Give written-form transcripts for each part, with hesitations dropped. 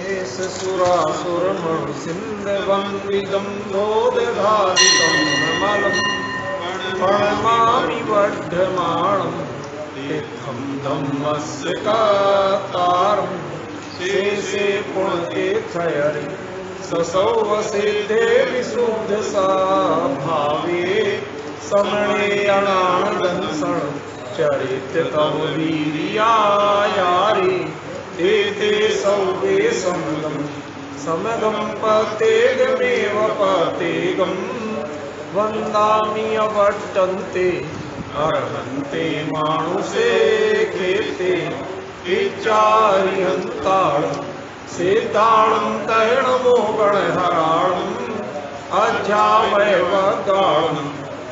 एष सुरासुरमणुसिन्धवन्विदं दोदधादितं नमलं प्रणमामि वर्धमानं तीर्थं धम्मस्य कातारं शेषे पुण्यतीर्थयरि ससौवसिद्धे विशुद्धसा भावे समणे अनानदंसण चरित्र तव वीर्यायारे ते सौवे समगं पतेगमेव पतेगं वन्दामि अवर्तन्ते अर्हन्ते मानुषे खेते विचार्यन्ताळं सेताळं तैणमोगणहराळं अध्यावयवगाळं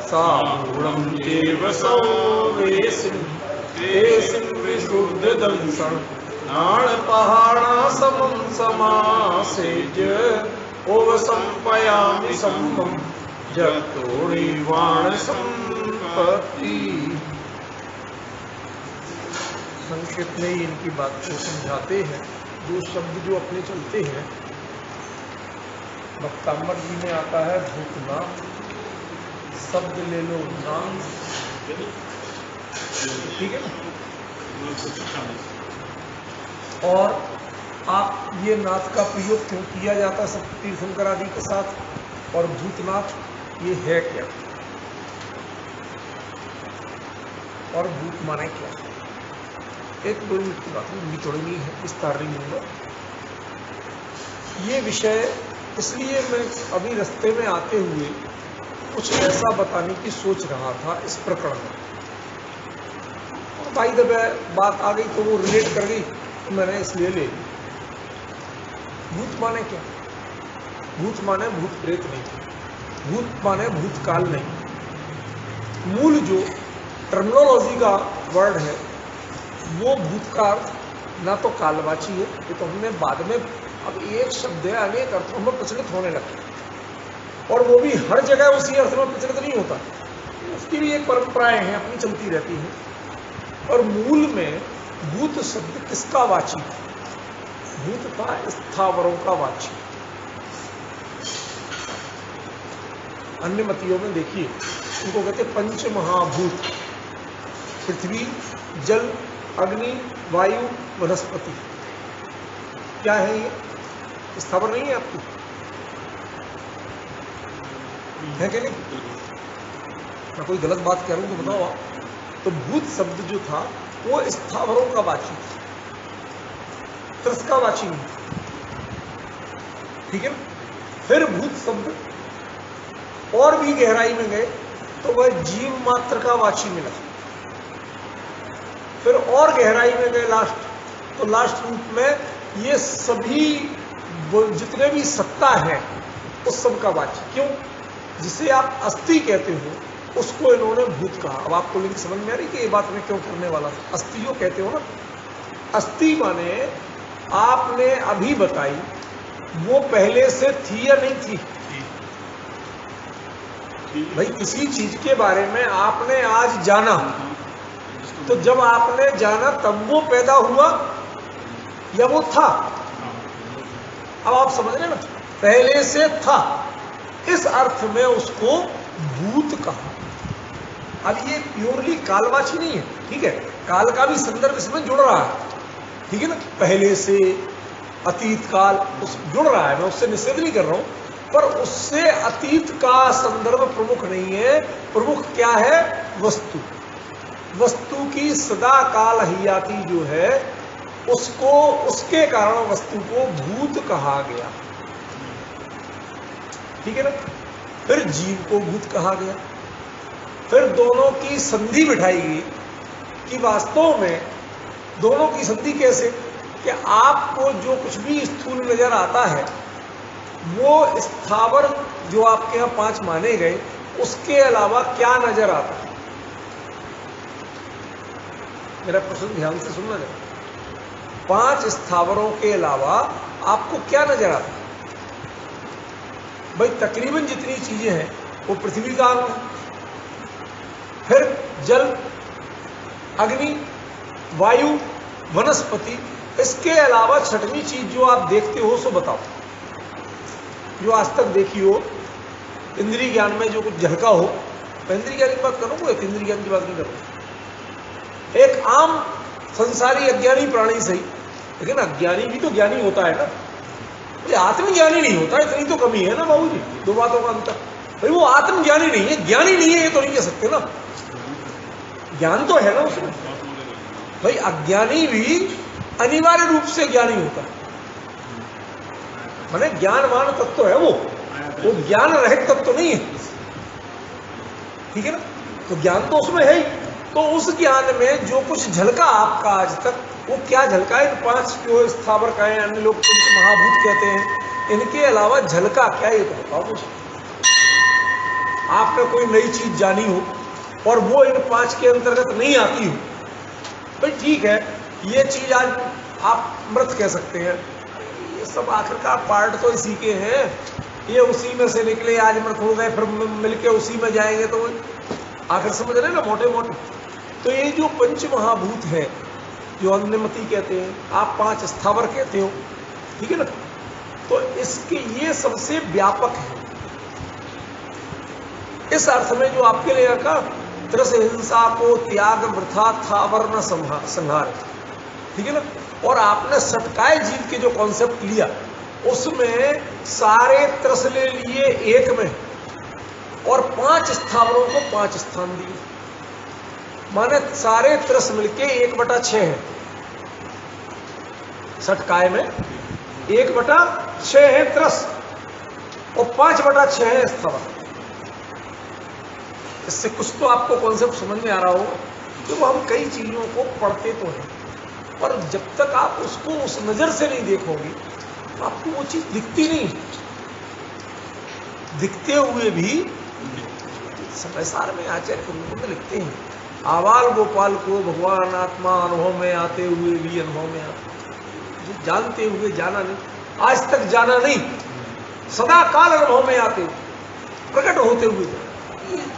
सामूलं देव सौवेसिं तेसिं विशुद्धदंसं नाण पहाड़ा समं समासेज ओव संपयामि सम्मं जगतोड़ी वाण संपत्ति। संक्षेप में इनकी बात को समझाते हैं। दो शब्द जो अपने चलते हैं, भक्तामर जी में आता है भूतनाथ, शब्द ले लो नाम, ठीक है ना। और आप ये नाथ का प्रयोग क्यों किया जाता है सब तीर्थंकर आदि के साथ, और भूतनाथ ये है क्या, और भूत माने क्या। एक दो मिनट की बात लंबी थोड़ी नहीं है, विस्तार नहीं होगा ये विषय। इसलिए मैं अभी रास्ते में आते हुए कुछ ऐसा बताने की सोच रहा था इस प्रकरण में, और भाई जब बात आ गई तो वो रिलेट कर गई, मैंने इसलिए ले ली। भूत माने क्या? भूत माने भूत प्रेत नहीं, भूत माने भूतकाल नहीं। मूल जो टर्मिनोलॉजी का वर्ड है वो भूत का अर्थ ना तो कालवाची है, ये तो हमने बाद में, अब एक शब्द है अनेक अर्थों में प्रचलित होने लगे, और वो भी हर जगह उसी अर्थ में प्रचलित नहीं होता, उसकी भी एक परंपराएं हैं अपनी चलती रहती हैं। और मूल में भूत शब्द किसका वाची? भूत था स्थावरों का वाची। अन्य मतियों में देखिए उनको कहते पंच महाभूत, पृथ्वी, जल, अग्नि, वायु, वनस्पति। क्या है ये? स्थावर नहीं है आपकी, है कि नहीं? मैं कोई गलत बात कह रहा हूं तो बताओ आप। तो भूत शब्द जो था वो स्थावरों का वाची, त्रस का वाची नहीं, ठीक है ना। फिर भूत शब्द और भी गहराई में गए तो वह जीव मात्र का वाची मिला। फिर और गहराई में गए लास्ट, तो लास्ट रूप में ये सभी जितने भी सत्ता है उस सब का वाची। क्यों? जिसे आप अस्थि कहते हो उसको इन्होंने भूत कहा। अब आपको लिंक समझ में आ रही कि ये बात मैं क्यों करने वाला था। अस्थि जो कहते हो ना, अस्थि माने आपने अभी बताई वो पहले से थी या नहीं थी। भाई किसी चीज के बारे में आपने आज जाना, तो जब आपने जाना तब वो पैदा हुआ या वो था? अब आप समझ रहे ना, पहले से था, इस अर्थ में उसको भूत कहा। अब ये प्योरली कालवाची नहीं है, ठीक है, काल का भी संदर्भ इसमें जुड़ रहा है, ठीक है ना। पहले से, अतीत काल उस जुड़ रहा है, मैं उससे निषेध नहीं कर रहा हूं, पर उससे अतीत का संदर्भ प्रमुख नहीं है। प्रमुख क्या है? वस्तु। वस्तु की सदा काल हयाती जो है उसको, उसके कारण वस्तु को भूत कहा गया, ठीक है ना। फिर जीव को भूत कहा गया। फिर दोनों की संधि बिठाई गई कि वास्तव में दोनों की संधि कैसे, कि आपको जो कुछ भी स्थूल नजर आता है वो स्थावर जो आपके यहाँ 5 माने गए उसके अलावा क्या नजर आता है। मेरा प्रश्न ध्यान से सुनना जरा। 5 स्थावरों के अलावा आपको क्या नजर आता है? भाई तकरीबन जितनी चीजें हैं वो पृथ्वी का अंग है, फिर जल, अग्नि, वायु, वनस्पति, इसके अलावा छठवीं चीज जो आप देखते हो सो बताओ, जो आज तक देखी हो, इंद्रिय ज्ञान में जो कुछ झलका हो। मैं इंद्रिय ज्ञान की बात करूँ, एक इंद्रिय ज्ञान की बात नहीं करूँ। एक आम संसारी अज्ञानी प्राणी सही, लेकिन अज्ञानी भी तो ज्ञानी होता है ना, आत्मज्ञानी नहीं होता, इतनी तो कमी है ना बाबू जी, दो बातों का अंतर। भाई वो आत्मज्ञानी नहीं है, ज्ञानी नहीं है, ये तो नहीं कह सकते ना, ज्ञान तो है ना उसमें। भाई अज्ञानी भी अनिवार्य रूप से ज्ञानी होता है, माने ज्ञानवान तत्व है वो ज्ञान रहित तत्व नहीं है, ठीक है ना। तो ज्ञान तो उसमें है ही। तो उस ज्ञान में जो कुछ झलका आपका आज तक, वो क्या झलका है? इन 5 जो स्थावर कहें, अन्य लोग पंच महाभूत कहते हैं, इनके अलावा झलका क्या, ये तो बताओ मुझे। आपने कोई नई चीज जानी हो और वो इन 5 के अंतर्गत नहीं आती हो, भाई ठीक है, ये चीज आज आप मृत कह सकते हैं, ये सब आखिरकार पार्ट तो इसी के हैं, ये उसी में से निकले, आज मृत हो गए, फिर मिलके उसी में जाएंगे, तो आखिर समझ रहे ना मोटे मोटे। तो ये जो पंच महाभूत है, जो अन्यमति कहते हैं, आप 5 स्थावर कहते हो, ठीक है ना, तो इसके ये सबसे व्यापक है। इस अर्थ में जो आपके लिए का त्रस हिंसा को त्याग वृथा थावर न संहार, ठीक है ना। और आपने सटकाए जीव के जो कॉन्सेप्ट लिया, उसमें सारे त्रस ले लिए एक में, और 5 स्थावरों को 5 स्थान दिए, माने सारे त्रस मिलके 1/6 है। सटकाए में 1/6 है त्रस और 5/6 है स्थावर। इससे कुछ तो आपको कॉन्सेप्ट समझ में आ रहा होगा। तो हम कई चीजों को पढ़ते तो हैं, पर जब तक आप उसको उस नजर से नहीं देखोगे, तो आपको वो चीज दिखती नहीं। दिखते हुए भी समय सार में आचार्य पुरुष लिखते हैं, आवाल गोपाल को भगवान आत्मा अनुभव में आते हुए भी अनुभव में आते, जो जानते हुए जाना नहीं, आज तक जाना नहीं, सदा काल अनुभव में आते प्रकट होते हुए,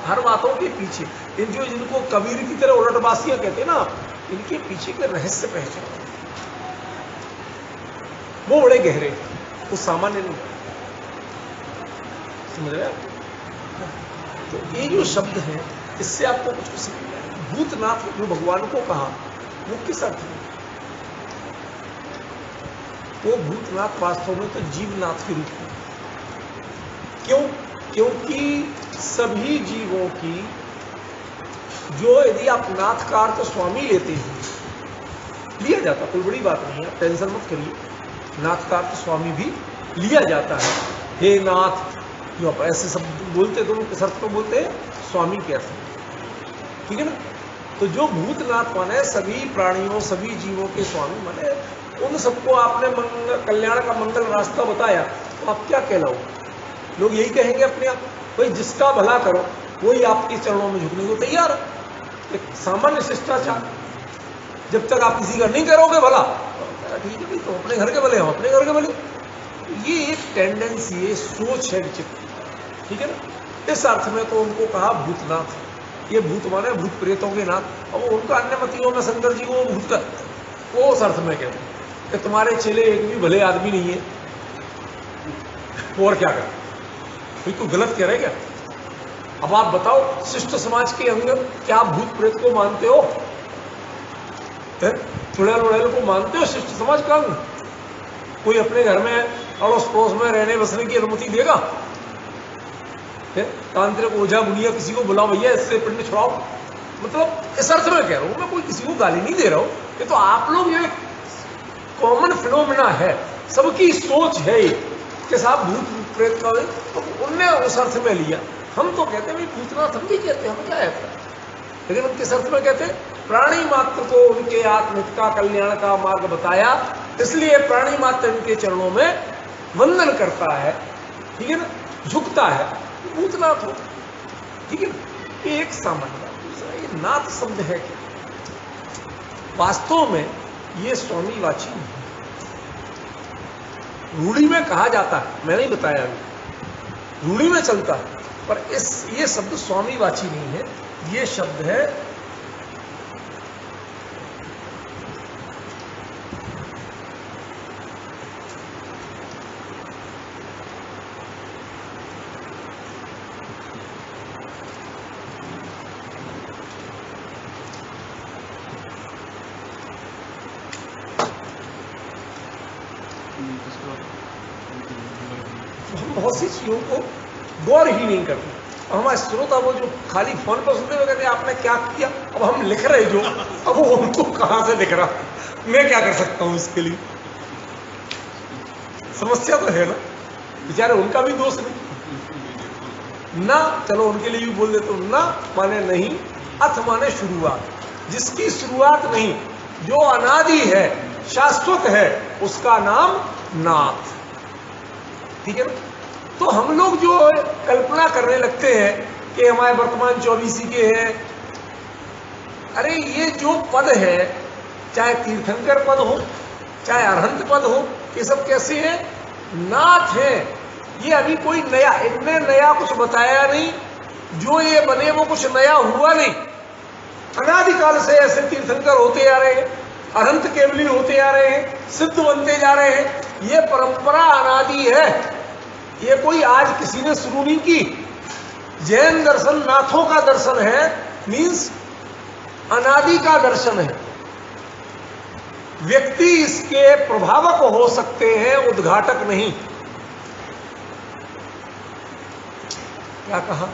हर बातों के पीछे इन जो जिनको कबीर की तरह उलटबासियां कहते हैं ना, इनके पीछे के रहस्य पहचान, वो बड़े गहरे, वो सामान्य नहीं, समझ रहे आप। तो ये जो शब्द है, इससे आपको कुछ समझ में आएगा। भूतनाथ जो भगवान को कहा, वो किस अर्थ में? वो भूतनाथ वास्तव में तो जीवनाथ के रूप में। क्यों? क्योंकि सभी जीवों की जो, यदि आप नाथ का अर्थ स्वामी लेते हैं, लिया जाता, कोई बड़ी बात नहीं है, टेंशन मत करिए, नाथ का अर्थ स्वामी भी लिया जाता है। हे नाथ, जो आप ऐसे सब बोलते, दोनों किस अर्थ में बोलते हैं? स्वामी के अर्थ में, ठीक है ना। तो जो भूतनाथ माने सभी प्राणियों, सभी जीवों के स्वामी माने, उन सबको आपने कल्याण का मंगल रास्ता बताया, तो आप क्या कहलाओगे? लोग यही कहेंगे अपने आप, भाई जिसका भला करो वही आपके चरणों में झुकने को तैयार है। एक सामान्य शिष्टाचार, जब तक आप किसी का नहीं करोगे भला, ठीक है भाई, तो अपने घर के भले, हम अपने घर के भले। ये एक टेंडेंसी है, सोच है विचित्र, ठीक है ना। इस अर्थ में तो उनको कहा भूतनाथ। ये भूत माने भूत प्रेतों के नाथ। और उनका अन्य मतियों में शंकर जी को वो भूत का, वो उस अर्थ में कहते हैं कि तुम्हारे चेले एक भी भले आदमी नहीं है, और क्या कर, कोई गलत कह रहे क्या? अब आप बताओ, शिष्ट समाज के अंग क्या आप भूत प्रेत को मानते हो? चुड़ैल उड़ैल को मानते हो शिष्ट समाज का अंग? कोई अपने घर में अड़ोस पड़ोस में रहने बसने की अनुमति देगा? तांत्रिक ओझा बुनिया किसी को बुलाओ, भैया इससे पिंड छुड़ाओ, मतलब इस अर्थ में कह रहा हूं मैं, कोई किसी को गाली नहीं दे रहा हूं। ये तो आप लोग, ये कॉमन फिनोमिना है, सबकी सोच है कि साहब भूत प्रेत का, तो उनने उस अर्थ में लिया। हम तो कहते हैं भूतनाथ, हम भी कहते हैं, हम क्या है, लेकिन हम किस अर्थ में कहते हैं? प्राणी मात्र को उनके आत्महित का कल्याण का मार्ग बताया, इसलिए प्राणी मात्र इनके चरणों में वंदन करता है, ठीक है ना, झुकता है, भूतनाथ हो, ठीक है ना। ये एक सामान्य बात। दूसरा, ये नाथ शब्द है क्या? वास्तव में ये स्वामीवाची नहीं, रूढ़ी में कहा जाता है, मैंने ही बताया अभी, रूढ़ी में चलता है, पर ये शब्द स्वामीवाची नहीं है, ये शब्द है हम बहुत सी चीजों को गौर ही नहीं करते। हमारे श्रोता वो जो खाली फोन पर सुनते हुए कहते हैं आपने क्या किया, अब हम लिख रहे जो, अब वो उनको कहां से लिख रहा, मैं क्या कर सकता हूं इसके लिए। समस्या तो है ना, बेचारे उनका भी दोष नहीं ना। चलो उनके लिए भी बोल देता हूं, ना माने नहीं, अथ माने शुरुआत। जिसकी शुरुआत नहीं, जो अनादि है, शाश्वत है, उसका नाम नाथ। ठीक है ना। तो हम लोग जो कल्पना करने लगते हैं कि हमारे वर्तमान 24 के हैं, अरे ये जो पद है, चाहे तीर्थंकर पद हो, चाहे अरहंत पद हो, ये सब कैसे हैं? नाथ है। ये अभी कोई नया, इनने नया कुछ बताया नहीं, जो ये बने वो कुछ नया हुआ नहीं। अनादिकाल से ऐसे तीर्थंकर होते आ रहे हैं, अनंत केवली होते आ रहे हैं, सिद्ध बनते जा रहे हैं। ये परंपरा अनादि है, ये कोई आज किसी ने शुरू नहीं की। जैन दर्शन नाथों का दर्शन है, मीन्स अनादि का दर्शन है। व्यक्ति इसके प्रभावक हो सकते हैं, उद्घाटक नहीं। क्या कहा?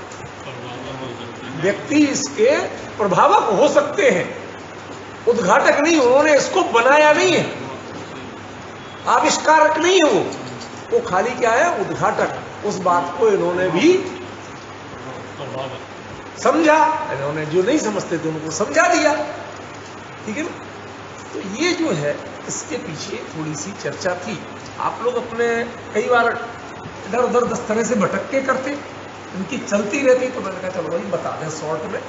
व्यक्ति इसके प्रभावक हो सकते हैं, उद्घाटक नहीं। उन्होंने इसको बनाया नहीं है, आविष्कारक नहीं है वो खाली क्या है? उद्घाटक। उस बात को इन्होंने भी समझा, इन्होंने जो नहीं समझते थे उनको समझा दिया। ठीक है ना। तो ये जो है, इसके पीछे थोड़ी सी चर्चा थी। आप लोग अपने कई बार इधर उधर 10 तरह से भटक के करते, इनकी चलती रहती, तो मैंने कहा चलो भाई बता दें शॉर्ट में।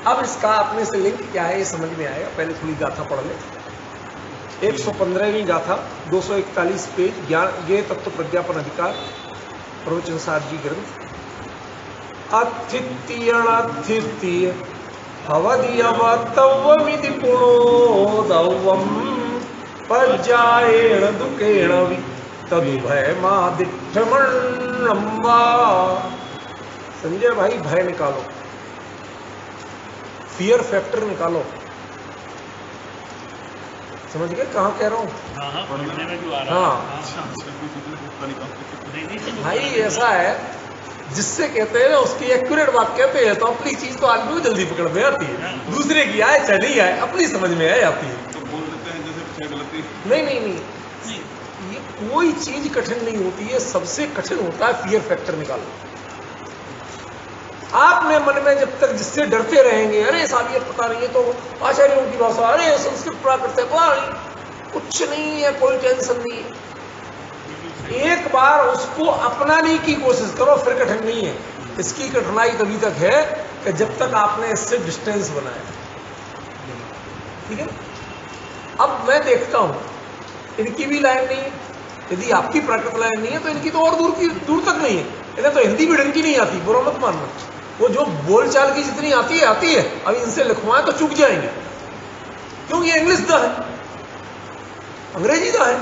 अब इसका अपने से लिंक क्या है ये समझ में आएगा। पहले थोड़ी गाथा पढ़ ले। 115वीं गाथा, 241 पेज, ज्ञेय तत्व प्रज्ञापन अधिकार, प्रवचन सार जी ग्रंथ। अथित्यणथित्य भवदियवतव्वमिति पुणोदव्वं पज्जायेण दुःखेण वि तदुभयमादिठ्ठमण्णं वा। संजय भाई भय निकालो, फियर फैक्टर निकालो। समझ गए कहाँ कह रहा हूँ? हाँ भाई, ऐसा है जिससे कहते हैं ना उसकी एक्यूरेट बात कहते हैं, तो अपनी चीज तो आदमी को जल्दी पकड़ में आती है। दूसरे की आए चाहे नहीं आए, अपनी समझ में आ जाती है। तो बोल देते हैं जैसे गलती। नहीं, ये कोई चीज कठिन नहीं होती है। सबसे कठिन होता है फियर फैक्टर निकालना। आपने मन में जब तक जिससे डरते रहेंगे, अरे साहब ये पता नहीं है, तो आचार्यों की भाषा, अरे संस्कृत प्राकृत है, कुछ नहीं है, कोई टेंशन नहीं है। एक बार उसको अपनाने की कोशिश करो, फिर कठिन नहीं है। इसकी कठिनाई तभी तक है कि जब तक आपने इससे डिस्टेंस बनाया। ठीक है। अब मैं देखता हूं इनकी भी लाइन नहीं है। यदि आपकी प्राकृत लाइन नहीं है तो इनकी तो और दूर तक नहीं है। इन्हें तो हिंदी भी ढंग की नहीं आती, बुरा मत मानना। वो जो बोलचाल की जितनी आती है। अब इनसे लिखवाएं तो चूक जाएंगे, क्योंकि ये इंग्लिश दा है, अंग्रेजी दा है।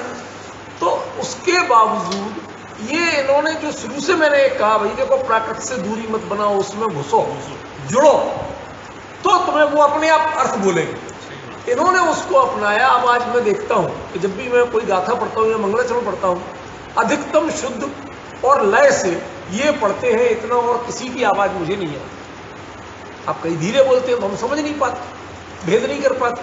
तो उसके बावजूद ये इन्होंने जो शुरू से मैंने कहा, भाई देखो प्राकृत से दूरी मत बनाओ, उसमें घुसो, जुड़ो, तो तुम्हें वो अपने आप अर्थ बोलेंगे। इन्होंने उसको अपनाया। अब आज मैं देखता हूं कि जब भी मैं कोई गाथा पढ़ता हूं या मंगलाचरण पढ़ता हूं, अधिकतम शुद्ध और लय से ये पढ़ते हैं इतना, और किसी की आवाज मुझे नहीं आती। आप कहीं धीरे बोलते हैं तो हम समझ नहीं पाते, भेद नहीं कर पाते।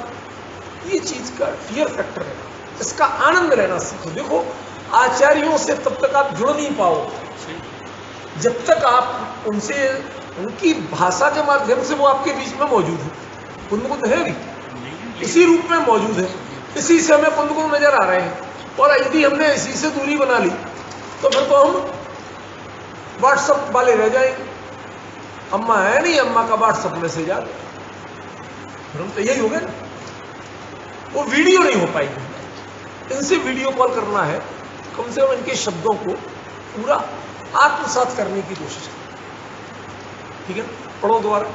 ये चीज का फियर फैक्टर है, इसका आनंद लेना सीखो। देखो आचार्यों से तब तक आप जुड़ नहीं पाओ जब तक आप उनसे, उनकी भाषा के माध्यम से वो आपके बीच में मौजूद है। कुंद है भी इसी रूप में मौजूद है, इसी से हमें कुंद नजर आ रहे हैं। और यदि हमने इसी से दूरी बना ली तो फिर तो हम व्हाट्सएप वाले रह जाएंगे। अम्मा है नहीं, अम्मा का व्हाट्सएप मैसेज आ गया, फिर हम तो यही हो गए ना। वो वीडियो नहीं हो पाएगी। इनसे वीडियो कॉल करना है, कम से कम इनके शब्दों को पूरा आत्मसात करने की कोशिश करें। ठीक है, पढ़ो दोबारा।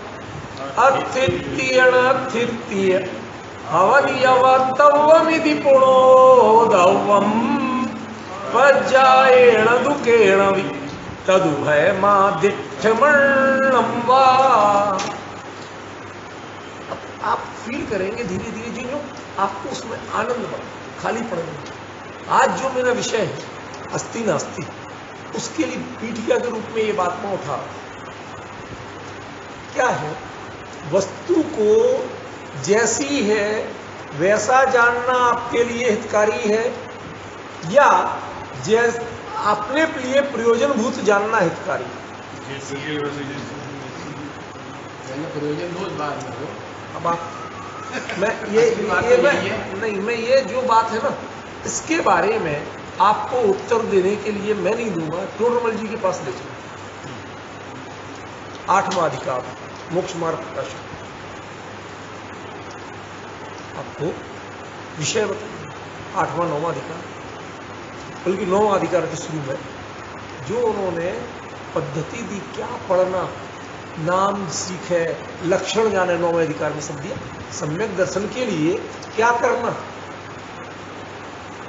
अथित्यणथित्य हवदियवतव्वमिति पुणोदव्वं पज्जायेण दुःखेण वि तदुभयमादिठ्ठमण्णं वा। आप फील करेंगे धीरे धीरे, जो आपको उसमें आनंद बना, खाली पड़ेगा। आज जो मेरा विषय है अस्ति नास्ति, उसके लिए पीठिका के रूप में ये बात मैं उठा रहा हूं। क्या है, वस्तु को जैसी है वैसा जानना आपके लिए हितकारी है, या अपने लिए प्रयोजनभूत जानना हितकारी है? प्रयोजन बहुत बाद में हो। अब आप मैं ये जो बात है ना, इसके बारे में आपको उत्तर देने के लिए मैं नहीं दूंगा, टोडरमल जी के पास ले चलो। 8वां अधिकार मोक्ष मार्ग प्रकाशन, आपको विषय बताइए। 8वां 9वां अधिकार, बल्कि 9वां अधिकार के शुरू में जो उन्होंने पद्धति दी, क्या पढ़ना, नाम सीखे, लक्षण जाने, 9वें अधिकार में सब दिया। सम्यक दर्शन के लिए क्या करना,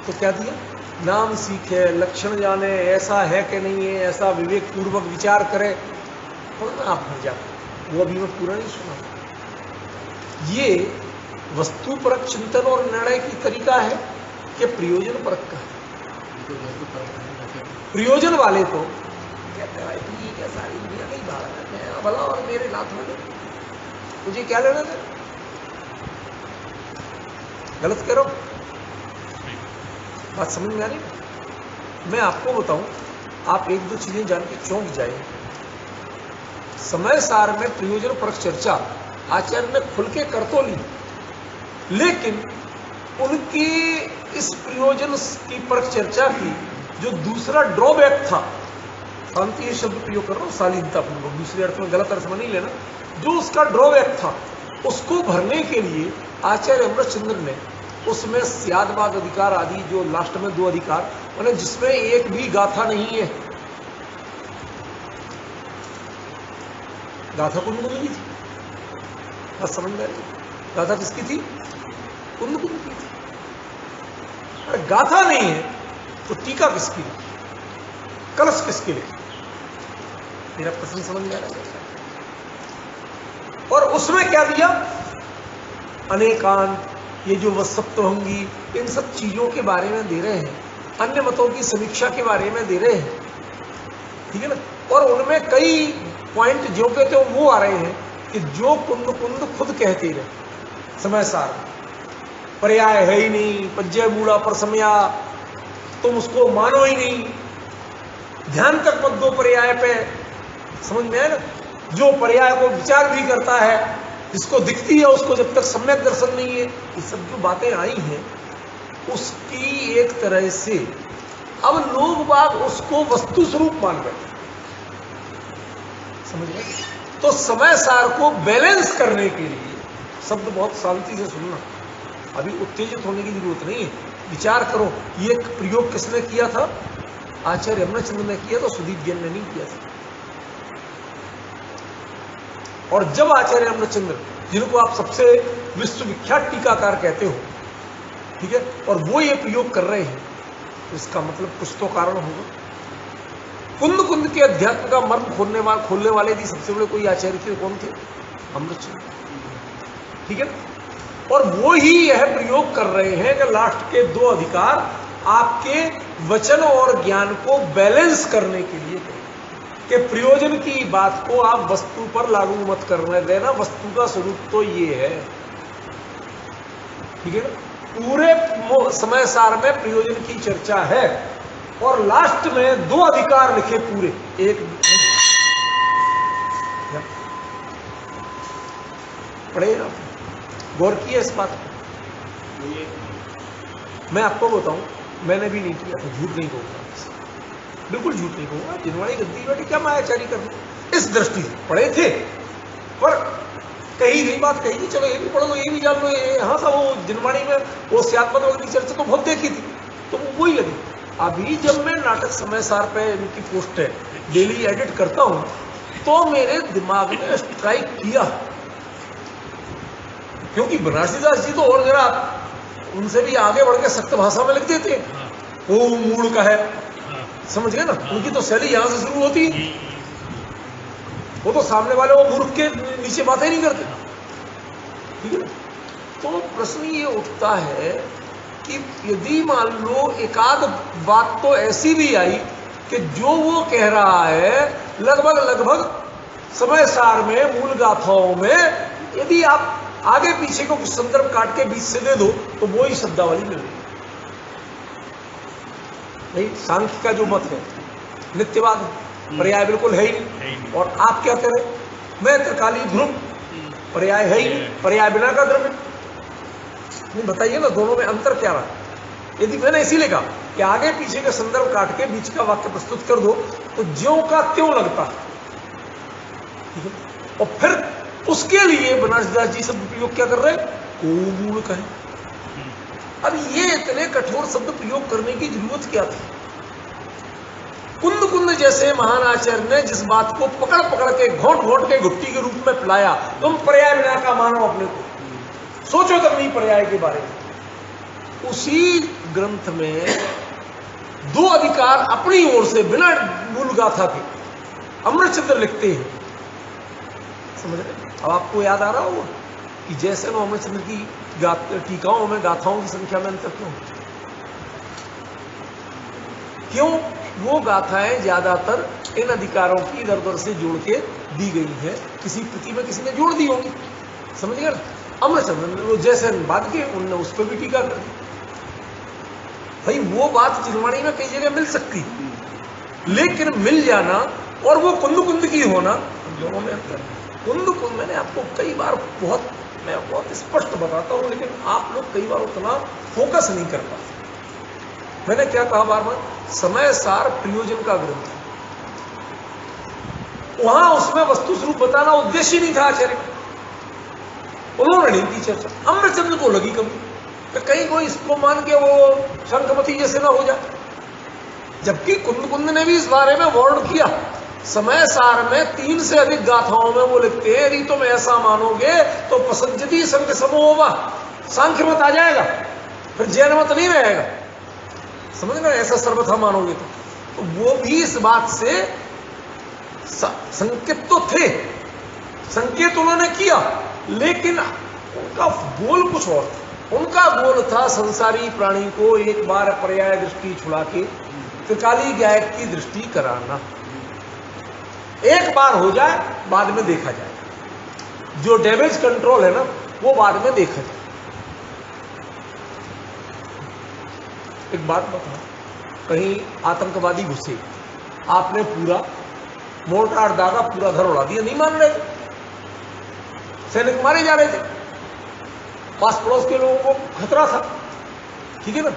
तो क्या दिया, नाम सीखे, लक्षण जाने, ऐसा है कि नहीं है, ऐसा विवेक पूर्वक विचार करे, पढ़ना आप भर जाते। वो अभी मैं पूरा नहीं सुना। ये वस्तु परक चिंतन और निर्णय की तरीका है कि प्रयोजन परक का है? प्रयोजन वाले तो कहते हैं भाई क्या सारी दुनिया नहीं भारत है, भला और मेरे नाथ में मुझे क्या लेना था? गलत कह रहा हूं? बात समझ में आ रही? मैं आपको बताऊं, आप एक दो चीजें जान के चौंक जाए। समय सार में प्रयोजन परक चर्चा आचार्य ने खुल के कर तो ली, लेकिन उनकी इस प्रयोजन की परक चर्चा की जो दूसरा ड्रॉबैक था, शांति ये शब्द प्रयोग कर रहा हूं, शालीनता पूर्वक, दूसरे अर्थ में, गलत अर्थ में नहीं लेना, जो उसका ड्रॉबैक था उसको भरने के लिए आचार्य अमृतचंद्र ने उसमें स्यादवाद अधिकार आदि, जो लास्ट में 2 अधिकार, मैंने जिसमें एक भी गाथा नहीं है। गाथा कुंद की थी, बस समझ में आ रही? गाथा किसकी थी? कुंद की थी। अरे गाथा नहीं है तो टीका किसकी थी, कलश किसके लिए? मेरा प्रश्न समझ में आ रहा है? और उसमें क्या दिया, अनेकांत, ये जो वस्तुत्व होंगी, इन सब चीजों के बारे में दे रहे हैं, अन्य मतों की समीक्षा के बारे में दे रहे हैं, ठीक है ना। और उनमें कई पॉइंट जो कहते हो वो आ रहे हैं कि जो कुंद खुद कहते रहे समय सार, पर्याय है ही नहीं, पज्जय मूला पर समया, तुम उसको मानो ही नहीं, ध्यान तक मत दो पर्याय पे। समझ में आया ना? जो पर्याय को विचार भी करता है, जिसको दिखती है उसको जब तक सम्यक दर्शन नहीं है, ये सब जो बातें आई हैं उसकी एक तरह से अब लोग बाग उसको वस्तु स्वरूप मान गए। समझ गए? तो समय सार को बैलेंस करने के लिए, शब्द बहुत शांति से सुनना, अभी उत्तेजित होने की जरूरत नहीं है, विचार करो। ये प्रयोग किसने किया था? आचार्य अमृतचंद्र ने किया था, सुदीप जैन ने नहीं किया था। और जब आचार्य अमृतचंद्र, जिनको आप सबसे विश्वविख्यात टीकाकार कहते हो, ठीक है, और वो ये प्रयोग कर रहे हैं, तो इसका मतलब कुछ तो कारण होगा। कुंद के अध्यात्म का मर्म खोलने वाले भी सबसे बड़े कोई आचार्य थे, कौन थे? अमृतचंद्र, ठीक है। और वो ही यह प्रयोग कर रहे हैं कि लास्ट के 2 अधिकार आपके वचन और ज्ञान को बैलेंस करने के लिए, कि प्रयोजन की बात को आप वस्तु पर लागू मत करने देना, वस्तु का स्वरूप तो ये है, ठीक है ना। पूरे समय सार में प्रयोजन की चर्चा है, और लास्ट में 2 अधिकार लिखे पूरे, एक पढ़े ना, गौर किया इस बात को। मैं आपको बताऊं, मैंने भी नहीं किया था, झूठ नहीं कहूंगा, बिल्कुल झूठ नहीं कहूंगा। जिनवाड़ी गद्दी बैठे क्या मायाचारी करना, इस दृष्टि से पढ़े थे, पर कही गई बात कही थी, चलो ये भी पढ़ लो, ये भी जान लो, ये हाँ सा वो जिनवाड़ी में वो स्यात्मक वगैरह की चर्चा तो बहुत देखी थी, तो वो वही लगी। अभी जब मैं नाटक समय सार पे इनकी पोस्ट है डेली एडिट करता हूं, तो मेरे दिमाग में स्ट्राइक किया, क्योंकि बनारसी दास जी तो और जरा उनसे भी आगे बढ़ के सख्त भाषा में लिख देते हैं, वो मूड का है, समझ गए ना। उनकी तो शैली यहां से शुरू होती है, वो तो सामने वाले वो मूर्ख के नीचे बातें नहीं करते, ठीक है ना। तो प्रश्न ये उठता है कि यदि मान लो एकाध बात तो ऐसी भी आई कि जो वो कह रहा है लगभग समय सार में, मूल गाथाओं में, यदि आप आगे पीछे को कुछ संदर्भ काट के बीच से दे दो तो वो ही शब्दावली मिल रही। नहीं, सांख्य का जो मत है नित्यवाद, पर्याय बिल्कुल है ही नहीं। और आप क्या करें, मैं त्रिकाली ध्रुव, पर्याय है ही नहीं, पर्याय बिना का द्रव्य। नहीं, बताइए ना, दोनों में अंतर क्या रहा। यदि मैंने इसीलिए कहा कि आगे पीछे के संदर्भ काट के बीच का वाक्य प्रस्तुत कर दो तो ज्यों का त्यों लगता है, ठीक है। और फिर उसके लिए बनारसदास जी शब्द प्रयोग क्या कर रहे हैं, को मूल कहे। अब ये इतने कठोर शब्द प्रयोग करने की जरूरत क्या थी। कुंद जैसे महान आचार्य ने जिस बात को पकड़ के घोंट के घुट्टी के रूप में पिलाया, तुम पर्याय बिना का मानो अपने को, सोचो तक नहीं पर्याय के बारे में। उसी ग्रंथ में दो अधिकार अपनी ओर से बिना मूल गाथा के अमृतचंद्र लिखते हैं, समझ रहे। अब आपको याद आ रहा होगा कि जैसे नो अमृतचंद्र की टीकाओं में गाथाओं की संख्या में अंतर क्यों? वो गाथाएं ज्यादातर इन अधिकारों की इधर उधर से जोड़ के दी गई है, किसी कृति में किसी ने जोड़ दी होगी, समझ गए। अमृतचंद्र जैसे बाद के उनने उस पर भी टीका कर दी। भाई वो बात चिलवाणी में कई जगह मिल सकती, लेकिन मिल जाना और वो कुंद की होना, दोनों में अंतर है। कुंद मैंने आपको कई बार मैं बहुत स्पष्ट बताता हूं, लेकिन आप लोग कई बार उतना फोकस नहीं कर पाते। मैंने क्या कहा बार, समय सार प्रयोजन का ग्रंथ, वहां उसमें वस्तु स्वरूप बताना उद्देश्य नहीं था आचार्य, उन्होंने नहीं की चर्चा। अमृतचंद्र को लगी कभी कि कहीं कोई इसको मान के वो शंखमती जैसे ना हो जाए, जबकि कुंद ने भी इस बारे में वार्न किया। समय सार में 3 से अधिक गाथाओं में वो लिखते हैं, यदि तुम ऐसा मानोगे तो पसंजति संघ समोवा, सांख्य मत आ जाएगा, फिर जैन मत नहीं रहेगा, समझ गए। ऐसा सर्वथा मानोगे तो वो भी इस बात से संकेत तो थे, संकेत उन्होंने किया, लेकिन उनका गोल कुछ और था। उनका गोल था संसारी प्राणी को एक बार पर्याय दृष्टि छुड़ा के त्रिकाली गायक की दृष्टि कराना। एक बार हो जाए, बाद में देखा जाए। जो डैमेज कंट्रोल है ना, वो बाद में देखा जाए। एक बात बता, कहीं आतंकवादी घुसे, आपने पूरा मोर्टार दागा, पूरा घर उड़ा दिया, नहीं मान रहे थे, सैनिक मारे जा रहे थे, पास पड़ोस के लोगों को खतरा था, ठीक है ना।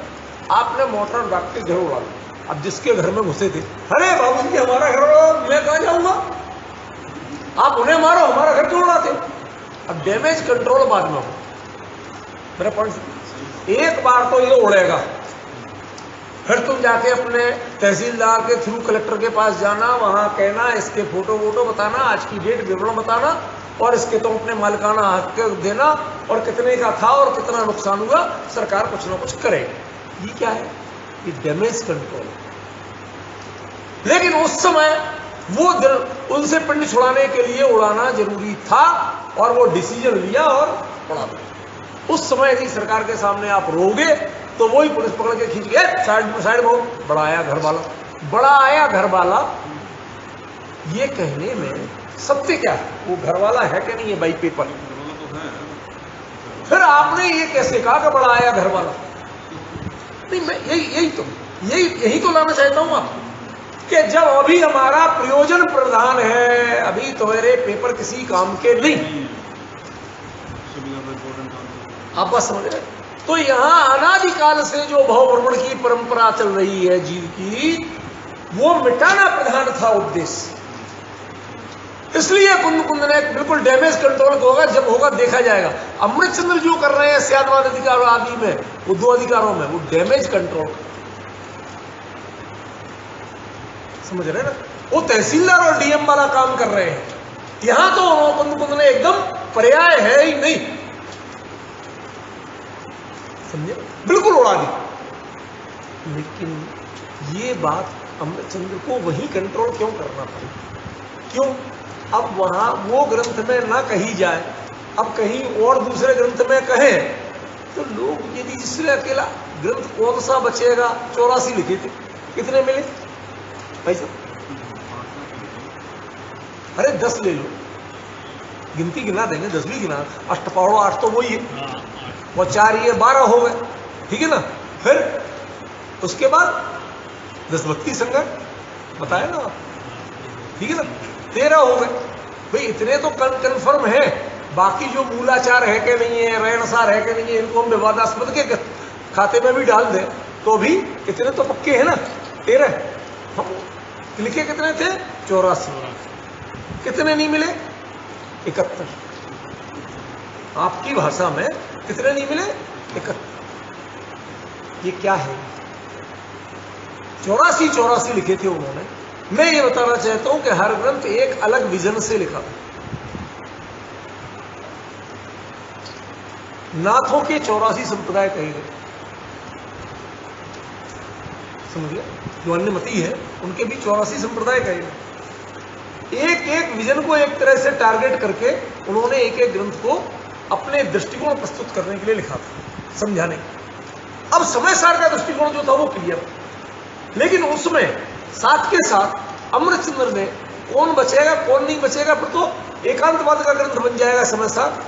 आपने मोर्टार दाग के घर उड़ा दिया। अब जिसके घर में घुसे थे, अरे बाबू जी हमारा घर उड़ा, मैं कहां जाऊंगा, आप उन्हें मारो, हमारा घर क्यों उड़ाते हो। अब डैमेज कंट्रोल बाद में हो, मेरा पॉइंट। एक बार तो ये उड़ेगा, फिर तुम जाके अपने तहसीलदार के थ्रू कलेक्टर के पास जाना, वहां कहना, इसके फोटो वोटो बताना, आज की डेट विवरण बताना, और इसके तुम अपने मालिकाना हक देना, और कितने का था और कितना नुकसान हुआ, सरकार कुछ ना कुछ करेगी। ये क्या है, ये डैमेज कंट्रोल। लेकिन उस समय वो दिल उनसे पिंड छुड़ाने के लिए उड़ाना जरूरी था, और वो डिसीजन लिया और उड़ा दिया। उस समय यदि सरकार के सामने आप रोगे तो वही पुलिस पकड़ के खींच के साइड में, बड़ा आया घर वाला, बड़ा आया घर वाला। ये कहने में सत्य क्या है, वो घर वाला है कि नहीं है बाई पेपर। फिर आपने ये कैसे कहा कि बड़ा आया घर वाला। नहीं, मैं यही तो लाना चाहता हूं आपको, कि जब अभी हमारा प्रयोजन प्रधान है, अभी तो मेरे पेपर किसी काम के नहीं, आप बस समझ रहे। तो यहां अनादिकाल से जो भवभ्रमण की परंपरा चल रही है जीव की, वो मिटाना प्रधान था उद्देश्य। इसलिए कुंद ने बिल्कुल डैमेज कंट्रोल होगा, जब होगा देखा जाएगा। अमृतचंद्र जो कर रहे हैं स्यादवाद अधिकार आदि में, वो 2 अधिकारों में, वो डैमेज कंट्रोल, समझ रहे ना, वो तहसीलदार और डीएम वाला काम कर रहे हैं। यहां तो कुंद ने एकदम पर्याय है ही नहीं, समझे, बिल्कुल उड़ा दी। लेकिन ये बात अमृतचंद्र को वही कंट्रोल क्यों करना पड़ा, क्यों? अब वहां वो ग्रंथ में ना कही जाए, अब कहीं और दूसरे ग्रंथ में कहें, तो लोग यदि इसलिए अकेला ग्रंथ कौन सा बचेगा, 84 लिखे थे, कितने मिले भाई साहब? अरे 10 ले लो, गिनती गिना देंगे, 10 भी गिना, अष्टपौढ़ 8 तो वही है, वो 4 ये 12 हो गए, ठीक है ना। फिर उसके बाद 10 32 संगत बताया ना आप, ठीक है ना, 13 हो गए भाई। इतने तो कन्फर्म है, बाकी जो मूलाचार है कि नहीं है, रहनसार है कि नहीं है, इनको हम विवादास्पद के खाते में भी डाल दें तो भी इतने तो पक्के हैं ना, 13। हम लिखे कितने थे? 84। कितने नहीं मिले? 71। आपकी भाषा में कितने नहीं मिले? 71। ये क्या है? 84 लिखे थे उन्होंने। मैं ये बताना चाहता हूं कि हर ग्रंथ एक अलग विजन से लिखा। नाथों के 84 संप्रदाय कहे गए, समझ गया? जो अन्यमती है उनके भी 84 संप्रदाय कहे गए। एक एक विजन को एक तरह से टारगेट करके उन्होंने एक एक ग्रंथ को अपने दृष्टिकोण प्रस्तुत करने के लिए लिखा था, समझाने। अब समय सार का दृष्टिकोण जो था वो क्लियर, लेकिन उसमें साथ के साथ अमृतचंद्र ने कौन बचेगा कौन नहीं बचेगा, फिर तो एकांतवाद का ग्रंथ बन जाएगा समय सार,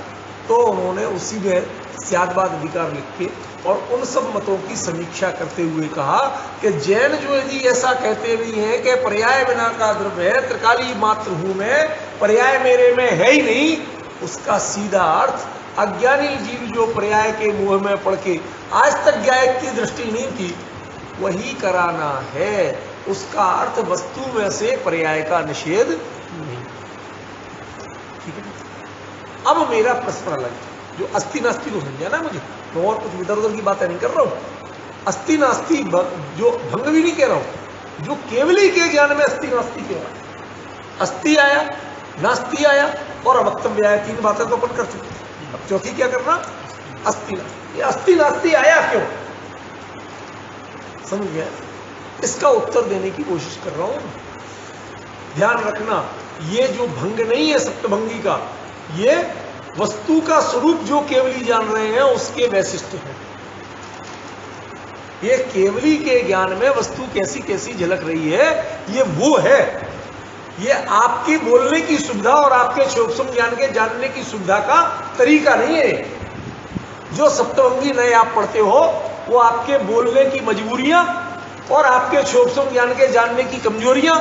तो उन्होंने उसी में स्यादवाद अधिकार लिख के और उन सब मतों की समीक्षा करते हुए कहा कि जैन जो यदि ऐसा कहते भी हैं कि पर्याय बिना का द्रव्य है, त्रिकाली मात्र हूं मैं, पर्याय मेरे में है ही नहीं, उसका सीधा अर्थ अज्ञानी जीव जो पर्याय के मुंह में पड़ के आज तक ज्ञायक की दृष्टि नहीं थी वही कराना है। उसका अर्थ वस्तु में से पर्याय का निषेध नहीं, ठीक है। अब मेरा प्रश्न अलग, जो अस्थि नास्ति को समझा ना मुझे, मैं और कुछ इधर उधर की बातें नहीं कर रहा हूं। अस्थि नास्ति जो भंग भी नहीं कह रहा हूं, जो केवली के ज्ञान में अस्थि नास्ति कह रहा है। अस्थि आया, नास्ति आया और अवक्तव्य आया, 3 बातें तो अपन कर चुके। अब चौथी क्या करना? अस्थि नास्ति। ये अस्थि नास्ति आया क्यों, समझ गया? इसका उत्तर देने की कोशिश कर रहा हूं। ध्यान रखना, ये जो भंग नहीं है सप्तभंगी का, ये वस्तु का स्वरूप जो केवली जान रहे हैं उसके वैशिष्ट है। ये केवली के ज्ञान में वस्तु कैसी कैसी झलक रही है, ये वो है। ये आपकी बोलने की सुविधा और आपके सूक्ष्म ज्ञान के जानने की सुविधा का तरीका नहीं है। जो सप्तभंगी नए आप पढ़ते हो वो आपके बोलने की मजबूरियां और आपके सूक्ष्म ज्ञान के जानने की कमजोरियां,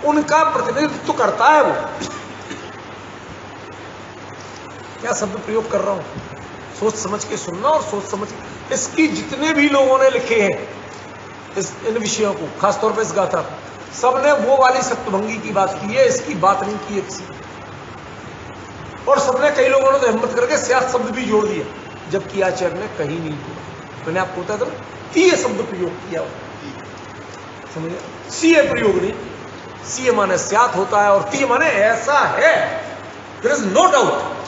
उनका प्रतिनिधित्व करता है। वो क्या शब्द प्रयोग कर रहा हूं, सोच समझ के सुनना और सोच समझ। इसकी जितने भी लोगों ने लिखे हैं इन विषयों को, खासतौर पर इस गाथा को, सबने वो वाली सप्तभंगी की बात की है, इसकी बात नहीं की है किसी। और सबने, कई लोगों ने तो हिम्मत करके स्यात शब्द भी जोड़ दिया, जबकि आचार्य ने कहीं नहीं जोड़ा। मैंने आपको बताया था, तीय शब्द प्रयोग किया, समझे? सीए प्रयोग नहीं, सीए माने स्यात होता है और तीय माने ऐसा है, देयर इज नो डाउट।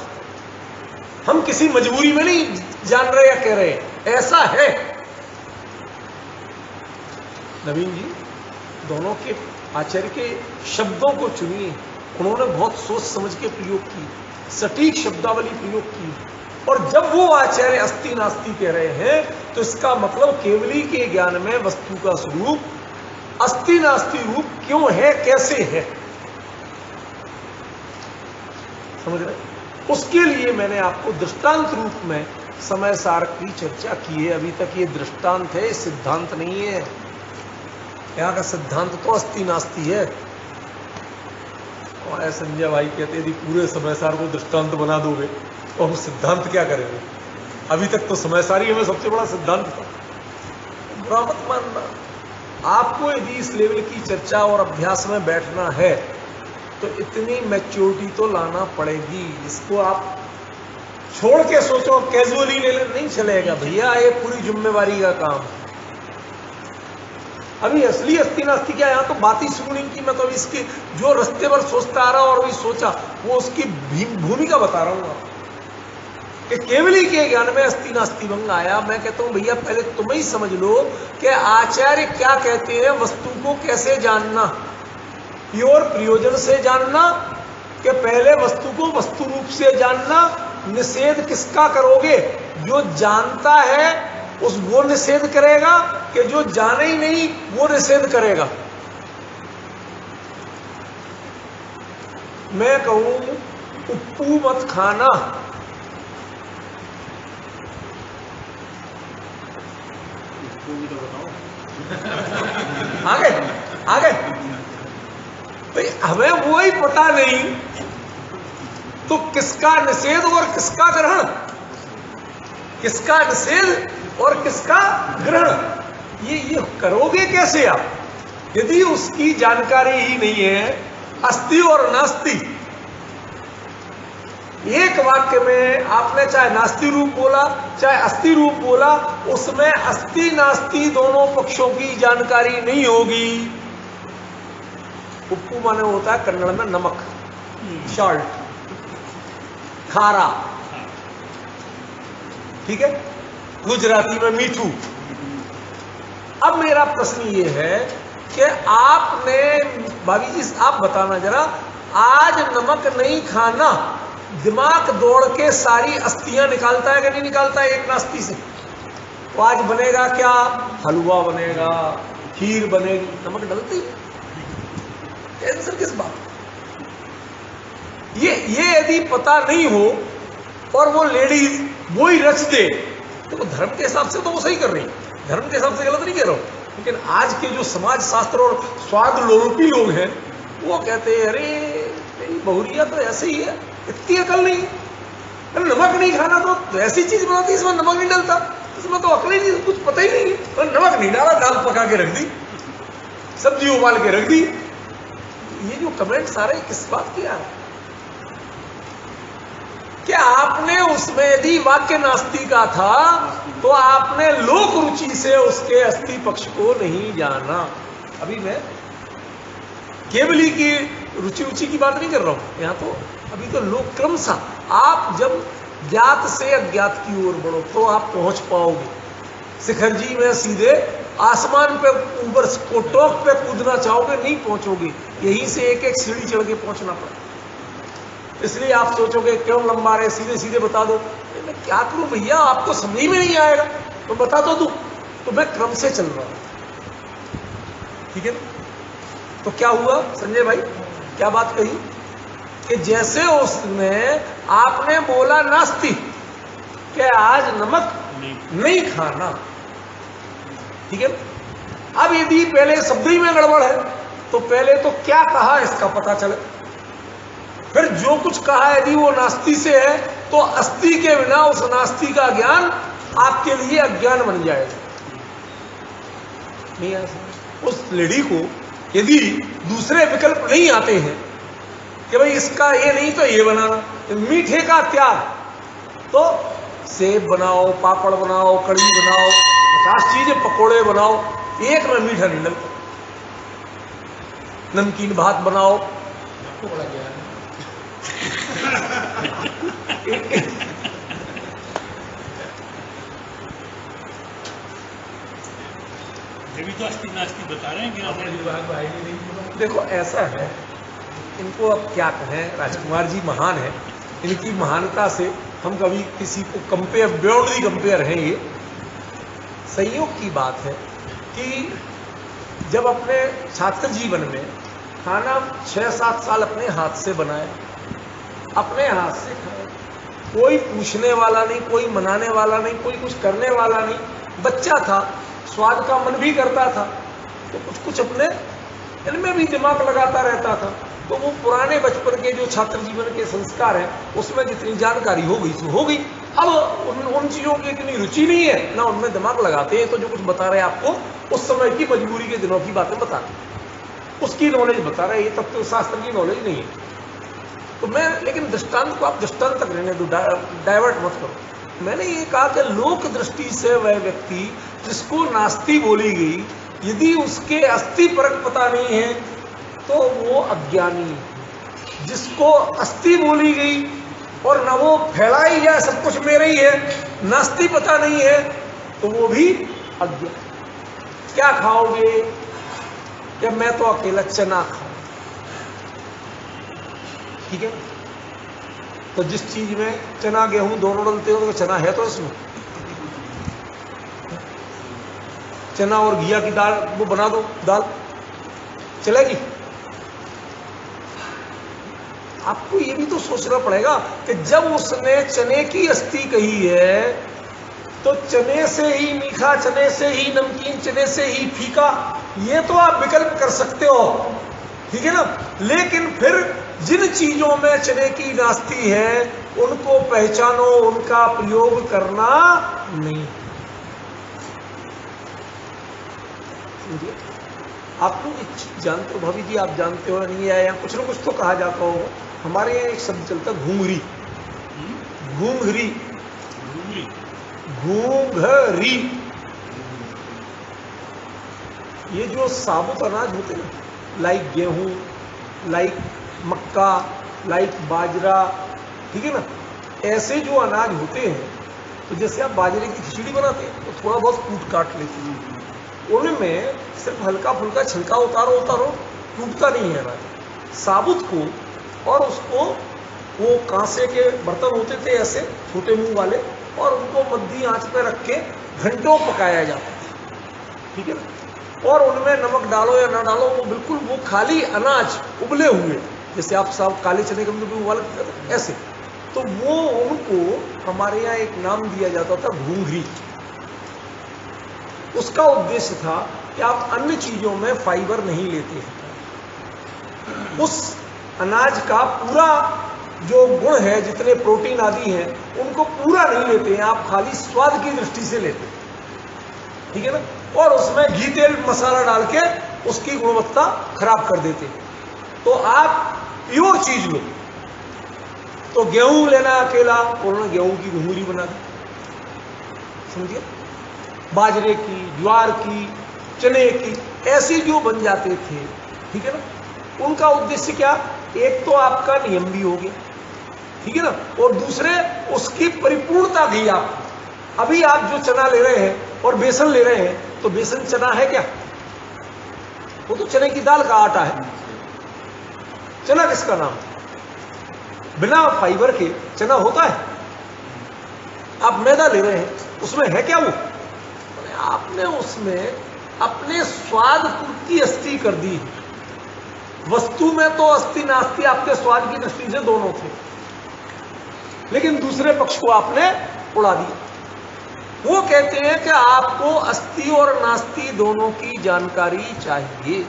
हम किसी मजबूरी में नहीं जान रहे या कह रहे, ऐसा है। नवीन जी दोनों के आचार्य के शब्दों को चुनिए, उन्होंने बहुत सोच समझ के प्रयोग की, सटीक शब्दावली प्रयोग की। और जब वो आचार्य अस्थि नास्ति कह रहे हैं तो इसका मतलब केवली के ज्ञान में वस्तु का स्वरूप अस्थि नास्ति रूप क्यों है, कैसे है, समझ रहे? उसके लिए मैंने आपको दृष्टांत रूप में समय सार की चर्चा की है। अभी तक ये दृष्टांत है, सिद्धांत नहीं है। यहाँ का सिद्धांत तो अस्थि नास्ति है। और संजय भाई कहते यदि पूरे समय सार को दृष्टांत बना दोगे तो हम सिद्धांत क्या करेंगे? अभी तक तो समय सार ही हमें सबसे बड़ा सिद्धांत था। बुरा मत मानना। आपको यदि इस लेवल की चर्चा और अभ्यास में बैठना है तो इतनी मैच्योरिटी तो लाना पड़ेगी। इसको आप छोड़ के सोचो कैजुअली ले ले, नहीं चलेगा भैया, ये पूरी जिम्मेवारी का काम। अभी असली अस्थि नास्ति क्या, यहाँ तो बात ही शुरू नहीं की। मैं तो इसकी जो रास्ते पर सोचता आ रहा हूं और भी सोचा वो उसकी भूमिका बता रहा हूं कि केवली के ज्ञान में अस्थि नास्ति भंग आया। मैं कहता हूं भैया पहले तुम ही समझ लो कि आचार्य क्या कहते हैं, वस्तु को कैसे जानना, प्योर प्रयोजन से जानना कि पहले वस्तु को वस्तु रूप से जानना। निषेध किसका करोगे? जो जानता है उस वो निषेध करेगा कि जो जाने ही नहीं वो निषेध करेगा? मैं कहूं उप्पू मत खाना, तो बताओ। आगे आगे भाई हमें वो ही पता नहीं तो किसका निषेध और किसका ग्रहण, किसका निषेध और किसका ग्रहण, ये करोगे कैसे आप? यदि उसकी जानकारी ही नहीं है अस्ति और नास्ति। एक वाक्य में आपने चाहे नास्ति रूप बोला चाहे अस्ति रूप बोला, उसमें अस्ति नास्ति दोनों पक्षों की जानकारी नहीं होगी। उप्पू माने होता है कन्नड़ में नमक, सॉल्ट, खारा, ठीक है, गुजराती में मीठू। अब मेरा प्रश्न ये है कि आपने, भाभी जी आप बताना जरा, आज नमक नहीं खाना दिमाग दौड़ के सारी अस्थियां निकालता है कि नहीं निकालता है एक नास्ती से? तो आज बनेगा क्या? हलवा बनेगा, खीर बनेगी, नमक डलती है। टेंशन किस बात? ये यदि पता नहीं हो और वो लेडीज वो ही रच दे तो धर्म के हिसाब से तो वो सही कर रही है, धर्म के हिसाब से गलत नहीं कह रहा हूं। लेकिन आज के जो समाज शास्त्र और स्वाद लोलुपी लोग हैं वो कहते हैं अरे तेरी बहुरिया तो ऐसे ही है, इतनी अकल नहीं, अरे नमक नहीं खाना तो ऐसी चीज बनाती इसमें नमक नहीं डलता, इसमें तो अकल ही नहीं, कुछ पता ही नहीं है। तो नमक नहीं डाला, दाल पका के रख दी, सब्जी उबाल के रख दी। ये जो कमेंट सारे किस बात के आ रहे हैं? क्या आपने उसमें यदि वाक्य नास्ति का था तो आपने लोक रुचि से उसके अस्थि पक्ष को नहीं जाना। अभी मैं केवली की रुचि की बात नहीं कर रहा हूं, यहां तो अभी तो लोक क्रम सा आप जब ज्ञात से अज्ञात की ओर बढ़ो तो आप पहुंच पाओगे। शिखर जी में सीधे आसमान पे ऊपर को टॉप पे कूदना चाहोगे, नहीं पहुंचोगे, यहीं से एक एक सीढ़ी चढ़ के पहुंचना पड़ेगा। इसलिए आप सोचोगे क्यों लंबा रहे, सीधे सीधे बता दो। मैं क्या करूं भैया, आपको समझ में नहीं आएगा तो बता दो तू, तो मैं क्रम से चल रहा हूं, ठीक है ना? तो क्या हुआ संजय भाई, क्या बात कही कि जैसे उसने आपने बोला नास्ति कि आज नमक नहीं खाना, ठीक है। अब यदि पहले शब्द ही में गड़बड़ है तो पहले तो क्या कहा इसका पता चले, फिर जो कुछ कहा यदि वो नास्ति से है तो अस्थि के बिना उस नास्ति का ज्ञान आपके लिए अज्ञान बन जाएगा। नहीं ऐसा उस लेडी को यदि दूसरे विकल्प नहीं आते हैं कि भाई इसका ये नहीं तो ये बनाना, तो मीठे का त्याग, तो सेब बनाओ, पापड़ बनाओ, कड़ी बनाओ, 50 चीजें, पकोड़े बनाओ, एक में मीठा नहीं डलता। नमकीन भात बनाओ, तो अस्थि नास्ति बता रहे हैं कि देखो ऐसा है, इनको अब क्या कहें, राजकुमार जी महान है, इनकी महानता से हम कभी किसी को कंपेयर, बियॉन्ड दी कंपेयर हैं। ये संयोग की बात है कि जब अपने छात्र जीवन में खाना 6-7 साल अपने हाथ से बनाए, अपने हाथ से खाए, कोई पूछने वाला नहीं, कोई मनाने वाला नहीं, कोई कुछ करने वाला नहीं, बच्चा था, स्वाद का मन भी करता था, तो कुछ कुछ अपने इनमें भी दिमाग लगाता रहता था। तो वो पुराने बचपन के जो छात्र जीवन के संस्कार हैं उसमें जितनी जानकारी हो गई सो हो गई। अब उन चीज़ों की इतनी रुचि नहीं है ना, उनमें दिमाग लगाते हैं, तो जो कुछ बता रहे हैं आपको उस समय की मजबूरी के दिनों की बातें बता रहे हैं, उसकी नॉलेज बता रहे हैं, ये तत्व शास्त्र की नॉलेज नहीं है। तो मैं, लेकिन दृष्टांत को आप दृष्टांत तक रहने दो, डाइवर्ट मत करो। मैंने ये कहा कि लोक दृष्टि से वह व्यक्ति जिसको नास्ति बोली गई, यदि उसके अस्थि परक पता नहीं है तो वो अज्ञानी है। जिसको अस्थि बोली गई और न वो फैलाई जाए सब कुछ मेरे ही है, नास्ति पता नहीं है, तो वो भी अज्ञान। क्या खाओगे? कि मैं तो अकेला चना खाऊं, ठीक है। तो जिस चीज में चना गेहूं दोनों डलते हो तो चना है तो इसमें चना और घिया की दाल वो बना दो, दाल चलेगी? आपको ये भी तो सोचना पड़ेगा कि जब उसने चने की अस्थि कही है तो चने से ही मीठा, चने से ही नमकीन, चने से ही फीका, ये तो आप विकल्प कर सकते हो, ठीक है ना। लेकिन फिर जिन चीजों में चने की नास्ती है उनको पहचानो, उनका प्रयोग करना नहीं। आप लोग एक चीज जानते हो, भाभी जी आप जानते हो नहीं है, या कुछ ना कुछ तो कहा जाता होगा। हमारे यहाँ एक शब्द चलता है घूंघरी, घूंघरी, घूंघरी। ये जो साबुत अनाज होते हैं, लाइक गेहूं, लाइक मक्का, लाइक बाजरा, ठीक है ना, ऐसे जो अनाज होते हैं, तो जैसे आप बाजरे की खिचड़ी बनाते हैं तो थोड़ा बहुत कूट काट लेते हैं, उनमें सिर्फ हल्का फुल्का छिलका उतारो, टूटता नहीं है अनाज। साबुत को और उसको वो कांसे के बर्तन होते थे ऐसे छोटे मुंह वाले, और उनको मध्य आंच पे रख के घंटों पकाया जाता था, ठीक है ना। और उनमें नमक डालो या ना डालो, वो बिल्कुल वो खाली अनाज उबले हुए, जैसे आप सब काले चने का भी उबाल ऐसे, तो वो उनको हमारे यहाँ एक नाम दिया जाता था घूंघरी। उसका उद्देश्य था कि आप अन्य चीजों में फाइबर नहीं लेते हैं, उस अनाज का पूरा जो गुण है, जितने प्रोटीन आदि हैं, उनको पूरा नहीं लेते हैं, आप खाली स्वाद की दृष्टि से लेते हैं, ठीक है ना। और उसमें घी तेल मसाला डाल के उसकी गुणवत्ता खराब कर देते हैं। तो आप प्योर चीज लो, तो गेहूं लेना अकेला, उन्होंने गेहूं की घुंघरी बना दी, समझिए। बाजरे की, ज्वार की, चने की, ऐसी जो बन जाते थे, ठीक है ना। उनका उद्देश्य क्या, एक तो आपका नियम भी हो गया, ठीक है ना, और दूसरे उसकी परिपूर्णता दी आप। अभी आप जो चना ले रहे हैं और बेसन ले रहे हैं, तो बेसन चना है क्या? वो तो चने की दाल का आटा है। चना किसका नाम? बिना फाइबर के चना होता है? आप मैदा ले रहे हैं, उसमें है क्या? वो आपने उसमें अपने स्वाद की अस्थि कर दी। वस्तु में तो अस्थि नास्ति आपके स्वाद की दृष्टि से दोनों थे, लेकिन दूसरे पक्ष को आपने उड़ा दिया। वो कहते हैं कि आपको अस्थि और नास्ति दोनों की जानकारी चाहिए,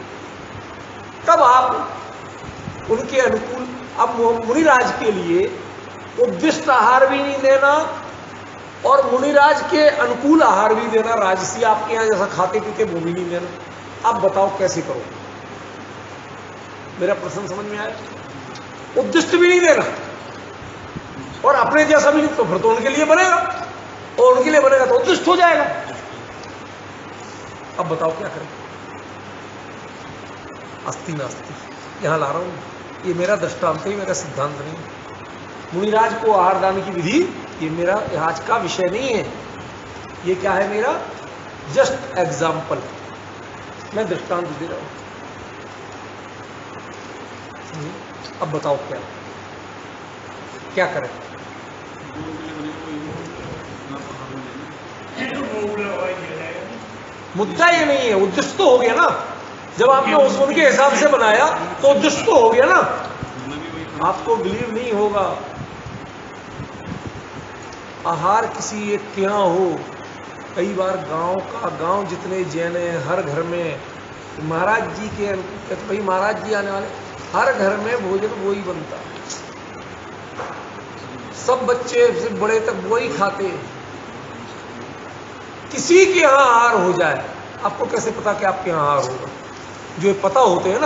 तब आप उनके अनुकूल। अब मुनिराज के लिए उद्दिष्ट आहार भी नहीं देना और मुनिराज के अनुकूल आहार भी देना, राजसी आपके यहां जैसा खाते पीते वो भी नहीं देना। अब बताओ कैसे करो? मेरा प्रश्न समझ में आया? उद्दिष्ट भी नहीं देना और अपने जैसा भी नहीं, तो फिर तो उनके लिए बनेगा, और उनके लिए बनेगा तो उद्दिष्ट हो जाएगा। अब बताओ क्या करें? अस्थि नास्ति यहां ला रहा हूं, ये मेरा दृष्टांत है, मेरा सिद्धांत नहीं। मुनिराज को आहार दान की विधि ये मेरा आज का विषय नहीं है, ये क्या है, मेरा जस्ट एग्जाम्पल, मैं दृष्टांत दे रहा हूं। अब बताओ क्या करें? मुद्दा ये नहीं है, उद्देश्य तो हो गया ना। जब आपने उनके हिसाब से बनाया तो उद्देश्य तो हो गया ना। आपको बिलीव नहीं होगा, आहार किसी एक के यहाँ हो, कई बार गांव जितने जैन हैं, हर घर में महाराज जी के भाई महाराज जी आने वाले, हर घर में भोजन वही बनता, सब बच्चे से बड़े तक वही खाते। किसी के यहाँ आहार हो जाए, आपको कैसे पता कि आपके यहाँ आहार होगा? जो पता होते हैं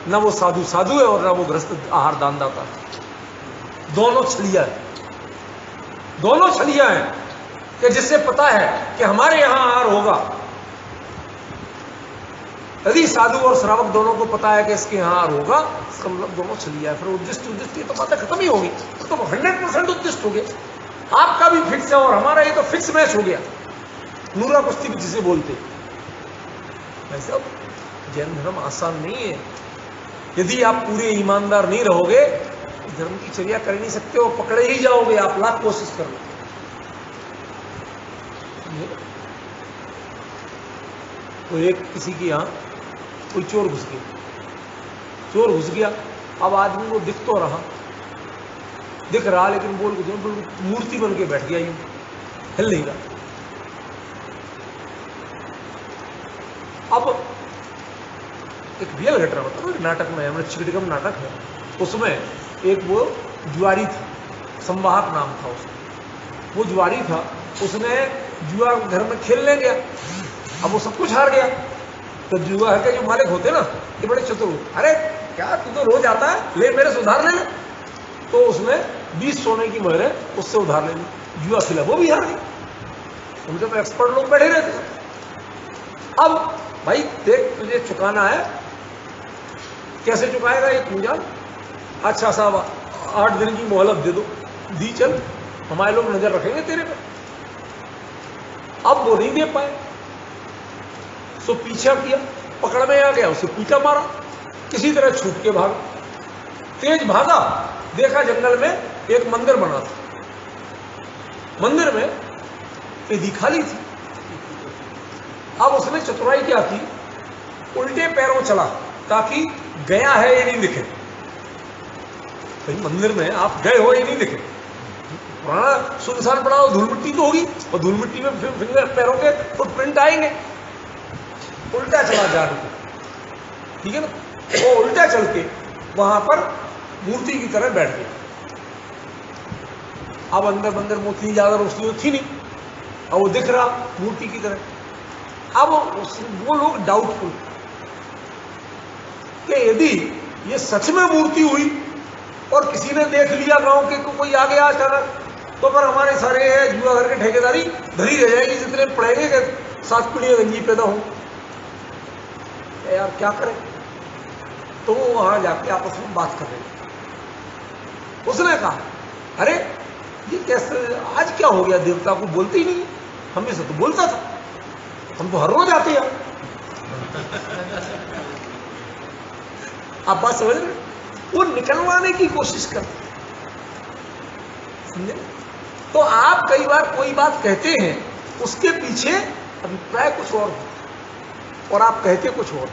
ना वो साधु है और ना वो गृहस्थ आहार दानदाता। दोनों छलिया है, दोनों छलिया है कि जिससे पता है कि हमारे यहाँ आहार होगा। यदि साधु और श्रावक दोनों को पता है कि इसके यहाँ आहार होगा, इसका मतलब दोनों छलिया है। फिर उद्दिष्ट तो बातें खत्म ही होगी, तो 100% उद्दिष्ट हो गया। आपका भी फिक्स है और हमारा ये तो फिक्स मैच हो गया, नूरा कुश्ती जिसे बोलते। ऐसा जैन धर्म आसान नहीं है। यदि आप पूरे ईमानदार नहीं रहोगे धर्म की चर्या कर नहीं सकते हो, पकड़े ही जाओगे आप, लाख कोशिश कर लो। तो एक किसी की यहां कोई चोर घुस गया, अब आदमी को दिख रहा लेकिन बोल मूर्ति बन के बैठ गया, यूं हिल नहीं रहा। अब एक रियल घटना बता दो, नाटक में हमने चिकटिकम नाटक है, उसमें एक वो जुआरी था, संवाहक नाम था उसका। वो जुआरी था, उसने जुआ घर में खेलने गया, अब वो सब कुछ हार गया। तो जुआ के जो मालिक होते ना, ये बड़े चतुर, अरे क्या तू तो रोज आता है, ले मेरे से उधार ले ले। तो उसने 20 सोने की मोहरें उससे उधार ले ली, जुआ खिला, वो भी हार गई। उनके तो एक्सपर्ट लोग बैठे रहते। अब भाई देख, तुझे चुकाना है, कैसे चुकाएगा ये तू जान। अच्छा साहब 8 दिन की मोहलत दे दो, दी, चल हमारे लोग नजर रखेंगे तेरे पे। अब वो नहीं दे पाए, सो पीछा किया, पकड़ में आ गया, उसे पीटा मारा, किसी तरह छूट के भागा। तेज भागा, देखा जंगल में एक मंदिर बना था, मंदिर में पेदी खाली थी। अब उसने चतुराई क्या की, उल्टे पैरों चला ताकि गया है ये नहीं दिखे। भाई मंदिर में आप गए हो ये नहीं दिखे, पुराना सुनसान पड़ा हो, धूल मिट्टी तो होगी, और धूल मिट्टी में फिंगर पैरों के फुटप्रिंट आएंगे। उल्टा चला जाने को, ठीक है ना, वो उल्टा चल के वहां पर मूर्ति की तरह बैठ गया। अब अंदर मूर्ति ज्यादा रोशनी तो थी नहीं, अब वो दिख रहा मूर्ति की तरह। अब वो लोग डाउटफुल कि यदि ये सच में मूर्ति हुई और किसी ने देख लिया गांव के, कोई आ गया अचानक, तो पर हमारे सारे जुआ घर के ठेकेदारी धरी रह जाएगी, जितने पड़ेंगे कि 7 पीढ़ियां गंजी पैदा हो। यार क्या करें, तो वो वहां जाके आपस में बात कर रहे। उसने कहा अरे ये कैसे, आज क्या हो गया, देवता को बोलते ही नहीं, हमेशा तो बोलता था, हम तो हर रोज आते हैं। आप बात समझ रहे, वो निकलवाने की कोशिश करते, समझे। तो आप कई बार कोई बात कहते हैं, उसके पीछे अभिप्राय कुछ और आप कहते कुछ और,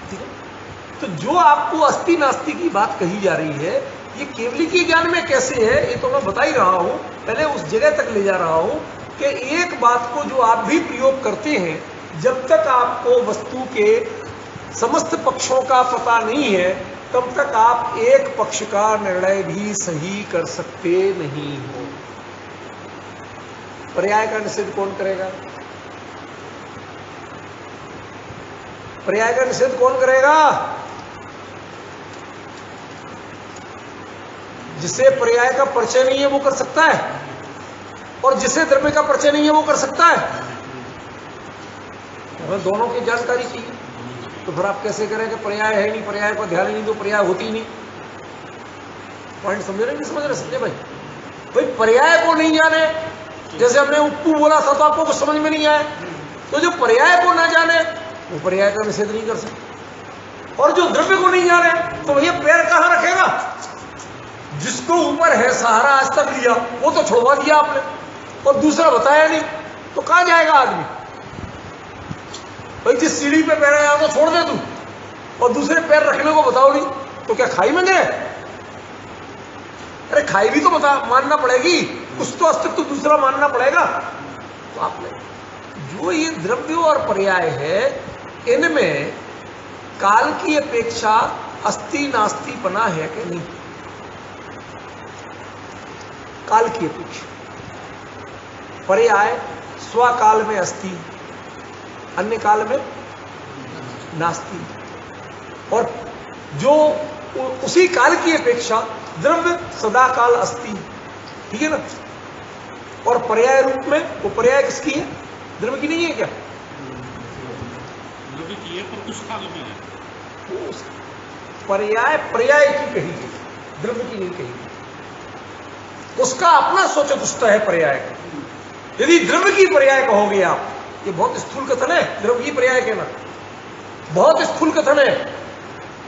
ठीक है। तो जो आपको अस्ति नास्ति की बात कही जा रही है, ये केवलिकी ज्ञान में कैसे है, ये तो मैं बता ही रहा हूं, पहले उस जगह तक ले जा रहा हूं कि एक बात को जो आप भी प्रयोग करते हैं, जब तक आपको वस्तु के समस्त पक्षों का पता नहीं है, तब तक आप एक पक्ष का निर्णय भी सही कर सकते नहीं हो। पर्याय का निषेध कौन करेगा? पर्याय का निषेध कौन करेगा? जिसे पर्याय का परिचय नहीं है वो कर सकता है, और जिसे द्रव्य का परिचय नहीं है वो कर सकता है। हमें दोनों की जानकारी चाहिए, तो फिर आप कैसे करें कि पर्याय है नहीं, पर्याय पर ध्यान ही नहीं, तो पर्याय होती ही नहीं। पॉइंट समझ रहे नहीं समझ रहे? समझे भाई? भाई पर्याय को नहीं जाने, जैसे हमने उप्पू बोला था तो आपको कुछ समझ में नहीं आया, तो जो पर्याय को ना जाने वो पर्याय का निषेध नहीं कर सकते। और जो द्रव्य को नहीं जाने, तो भैया पैर कहां रखेगा? जिसको ऊपर है सहारा आज तक लिया, वो तो छोड़वा दिया आपने, और दूसरा बताया नहीं, तो कहां जाएगा आदमी? भाई जिस सीढ़ी पे पैर आया तो छोड़ दे तू, और दूसरे पैर रखने को बताओ नहीं, तो क्या खाई में गए? अरे खाई भी तो बता मानना पड़ेगी, कुछ तो अस्तित्व दूसरा मानना पड़ेगा। तो आपने जो ये द्रव्य और पर्याय है, इनमें काल की अपेक्षा अस्ति नास्तिपना है कि नहीं? काल की अपेक्षा पर्याय स्वकाल में अस्ति, अन्य काल में नास्ति, और जो उसी काल की अपेक्षा द्रव्य सदा काल अस्ति, ठीक है ना। और पर्याय रूप में वो पर्याय किसकी है? द्रव्य की नहीं है क्या? द्रव्य की है, पर कुछ काल में है। पर्याय पर्याय की कही है, द्रव्य की नहीं कही। उसका अपना सोचतुष्ट है पर्याय का। यदि द्रव्य की पर्याय कहोगे आप, ये बहुत स्थूल कथन है, द्रव्य की पर्याय कहना बहुत स्थूल कथन है।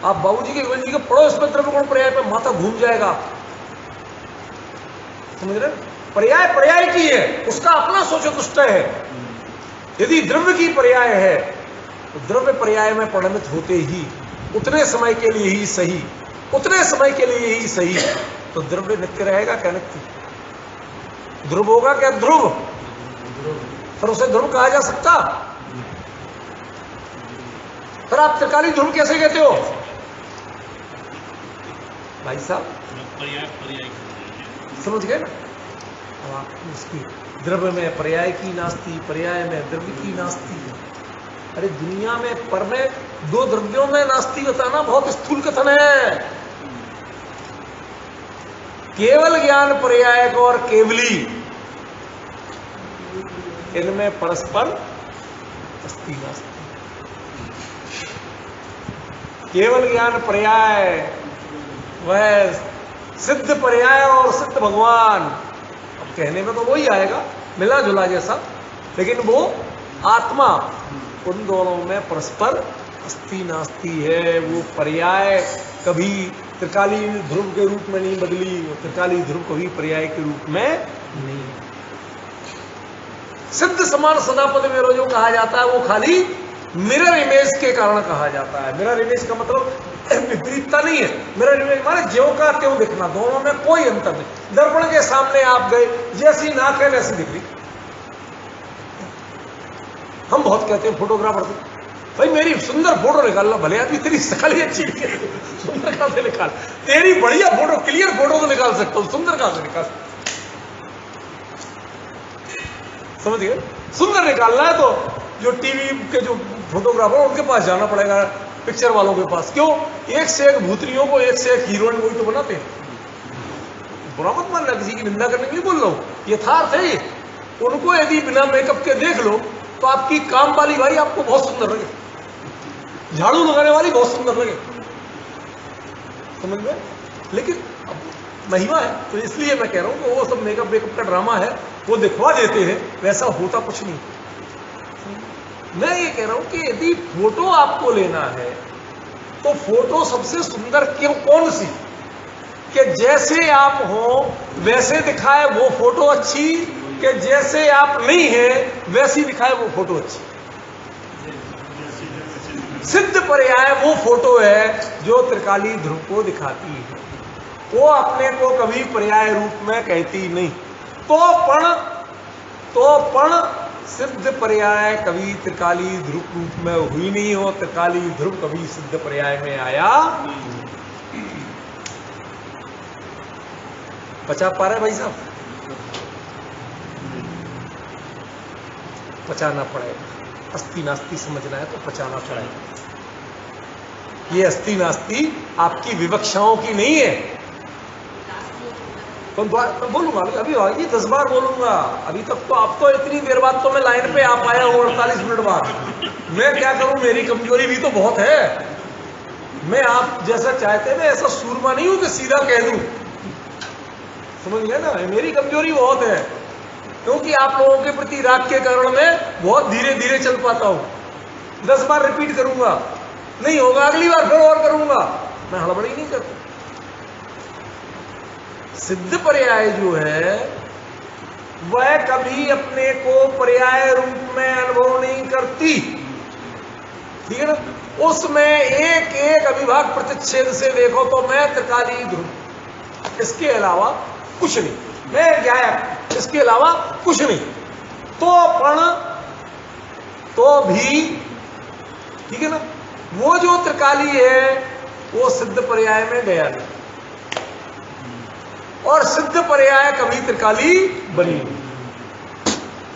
आप बाबूजी के गोविंद जी के पड़ोस में द्रव्य गुण पर्याय पे माथा घूम जाएगा। समझ रहे? पर्याय पर्याय की है, उसका अपना सोचो दुष्टय है। यदि द्रव्य की पर्याय है तो द्रव्य पर्याय में परिणमित होते ही उतने समय के लिए ही सही, उतने समय के लिए ही सही, तो द्रव्य नित्य रहेगा क्या? नित्य। ध्रुव होगा क्या? ध्रुव। फिर उसे ध्रुव कहा जा सकता? फिर आप त्रिकाली ध्रुव कैसे कहते हो भाई साहब? पर्याय पर्याय समझ गए ना? अब आप उसकी द्रव्य में पर्याय की नास्ती, पर्याय में द्रव्य की नास्ती। अरे दुनिया में पर में दो द्रव्यों में नास्ती बताना बहुत स्थूल कथन है। केवल ज्ञान पर्यायक और केवली, इनमें परस्पर अस्ति नास्ति। केवल ज्ञान पर्याय वह सिद्ध पर्याय और सिद्ध भगवान, अब कहने में तो वही आएगा, मिला जुला जैसा, लेकिन वो आत्मा, उन दोनों में परस्पर अस्ति नास्ति है। वो पर्याय कभी त्रिकाली ध्रुव के रूप में नहीं बदली, वो त्रिकाली ध्रुव कभी पर्याय के रूप में नहीं। सिद्ध समान सदापद में जो कहा जाता है वो खाली मिरर इमेज के कारण कहा जाता है। मिरर इमेज का मतलब विपरीतता नहीं है। मिरर इमेज माने ज्यों का त्यों दिखना, दोनों में कोई अंतर नहीं। दर्पण के सामने आप गए, जैसी नाक है वैसी दिख रही। हम बहुत कहते हैं फोटोग्राफर से, भाई मेरी सुंदर फोटो निकाल लो। भले आदमी तेरी शकल ही अच्छी है, सुंदर कहां से निकाल? तेरी बढ़िया फोटो, क्लियर फोटो तो निकाल सकता हूं, सुंदर कहां से निकाल? समझ गए? सुंदर निकालना है तो जो टीवी के जो फोटोग्राफर उनके पास जाना पड़ेगा, पिक्चर वालों के पास। क्यों? एक से एक भूतनियों को, एक से एक हीरोइन वही तो बनाते हैं। बुरा मत मानना, किसी की निंदा करने के लिए बोल रहा हूं, यथार्थ है ये। उनको यदि बिना मेकअप के देख लो तो आपकी काम वाली भाई आपको बहुत सुंदर लगे, झाड़ू लगाने वाली बहुत सुंदर लगे। समझ में? लेकिन महिमा है, तो इसलिए मैं कह रहा हूं कि वो सब मेकअप का ड्रामा है, वो दिखवा देते हैं, वैसा होता कुछ नहीं। मैं ये कह रहा हूं कि यदि फोटो आपको लेना है तो फोटो सबसे सुंदर क्यों, कौन सी? कि जैसे आप हो वैसे दिखाए वो फोटो अच्छी, कि जैसे आप नहीं है वैसी दिखाए वो फोटो अच्छी। सिद्ध पर्याय वो फोटो है जो त्रिकाली ध्रुव को दिखाती है। वो अपने को कभी पर्याय रूप में कहती नहीं। तो पण सिद्ध पर्याय कभी त्रिकाली ध्रुव रूप में हुई नहीं हो। त्रिकाली ध्रुव कभी सिद्ध पर्याय में आया। पचा पा रहे भाई साहब? पचाना पड़ेगा। अस्ति नास्ति समझना है तो पचाना पड़ेगा। ये अस्ति नास्ति आपकी विवक्षाओं की नहीं है। तो बोलूंगा अभी, आगे 10 बार बोलूंगा। अभी तक तो आप तो इतनी देर बाद तो मैं लाइन पे आ पाया हूं, 48 मिनट बाद। मैं क्या करूं, मेरी कमजोरी भी तो बहुत है। मैं आप जैसा चाहते हैं ऐसा सूरमा नहीं हूं कि सीधा कह दूं। समझ गए ना? मेरी कमजोरी बहुत है, क्योंकि आप लोगों के प्रति राग के कारण मैं बहुत धीरे धीरे चल पाता हूं। 10 बार रिपीट करूंगा, नहीं होगा अगली बार फिर और करूंगा। मैं हड़बड़ी नहीं करता। सिद्ध पर्याय जो है वह कभी अपने को पर्याय रूप में अनुभव नहीं करती। ठीक है ना? उसमें एक एक अविभाग प्रतिच्छेद से देखो तो मैं त्रिकाली ध्रुव, इसके अलावा कुछ नहीं। मैं गायक, इसके अलावा कुछ नहीं। तो पण तो भी, ठीक है ना? वो जो त्रिकाली है वो सिद्ध पर्याय में गया नहीं, और सिद्ध पर्याय कभी त्रिकाली बनी नहीं।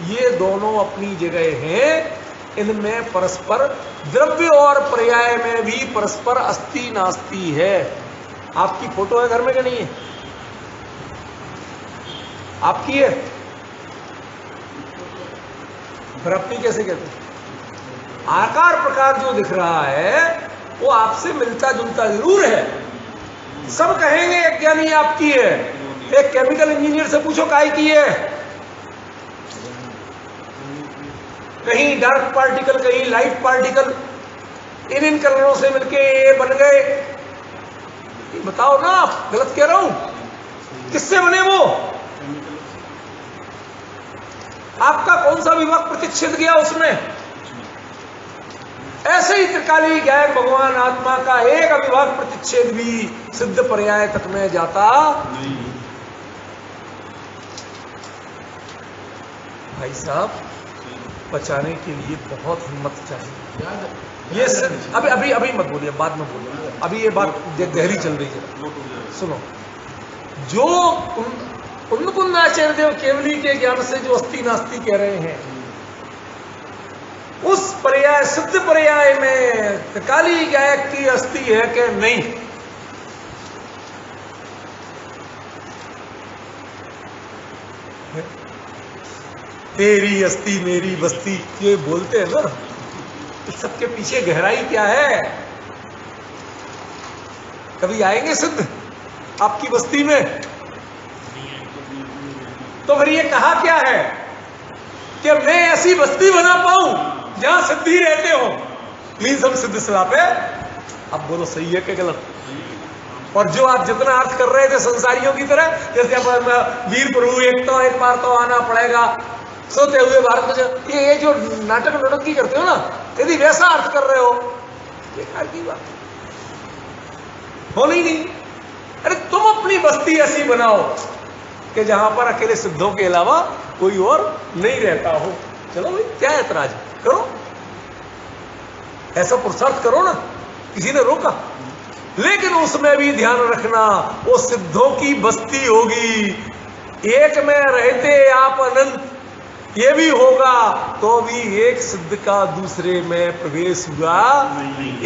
ये दोनों अपनी जगह हैं। इनमें परस्पर द्रव्य और पर्याय में भी परस्पर अस्ति नास्ति है। आपकी फोटो है घर में कि नहीं है? आपकी है? फिर अपनी कैसे कहते हैं? आकार प्रकार जो दिख रहा है वो आपसे मिलता जुलता जरूर है। सब कहेंगे एक ज्ञानी आपकी है। एक केमिकल इंजीनियर से पूछो काहे की है? कहीं डार्क पार्टिकल, कहीं लाइट पार्टिकल, इन कलरों से मिलके ये बन गए। ये बताओ ना, आप गलत कह रहा हूं? किससे बने वो? आपका कौन सा विभाग प्रतिच्छेद गया उसमें? ऐसे ही त्रिकाली गायक भगवान आत्मा का एक अविभाग प्रतिच्छेद भी सिद्ध पर्याय तक में जाता नहीं। भाई साहब, बचाने के लिए बहुत हिम्मत चाहिए। ये अभी अभी अभी मत बोलिए, बाद में बोलिए। अभी ये बात गहरी चल रही है, सुनो। जो कुंद आचार्य देव केवली के ज्ञान से जो अस्थि नास्ति कह रहे हैं, उस पर्याय सिद्ध पर्याय में त्रिकाली गायक की अस्थि है कि नहीं? तेरी अस्थि मेरी बस्ती, ये बोलते हैं ना, इस सबके पीछे गहराई क्या है? कभी आएंगे सिद्ध आपकी बस्ती में? तो फिर ये कहा क्या है कि मैं ऐसी बस्ती बना पाऊं जहां सिद्धि रहते हो। मीन्स हम सिद्ध सलाह पे। अब बोलो सही है कि गलत? और जो आप जितना अर्थ कर रहे थे संसारियों की तरह, जैसे वीर प्रभु एक बार तो आना पड़ेगा, सोते हुए भारत में, ये जो नाटक नौटंकी करते हो ना, यदि वैसा अर्थ कर रहे हो, बेकार की बात होनी नहीं। अरे तुम अपनी बस्ती ऐसी बनाओ कि जहां पर अकेले सिद्धों के अलावा कोई और नहीं रहता हो। चलो भाई, क्या ऐतराज करो, ऐसा पुरुषार्थ करो ना, किसी ने रोका? लेकिन उसमें भी ध्यान रखना, वो सिद्धों की बस्ती होगी। एक में रहते आप अनंत, ये भी होगा तो भी एक सिद्ध का दूसरे में प्रवेश हुआ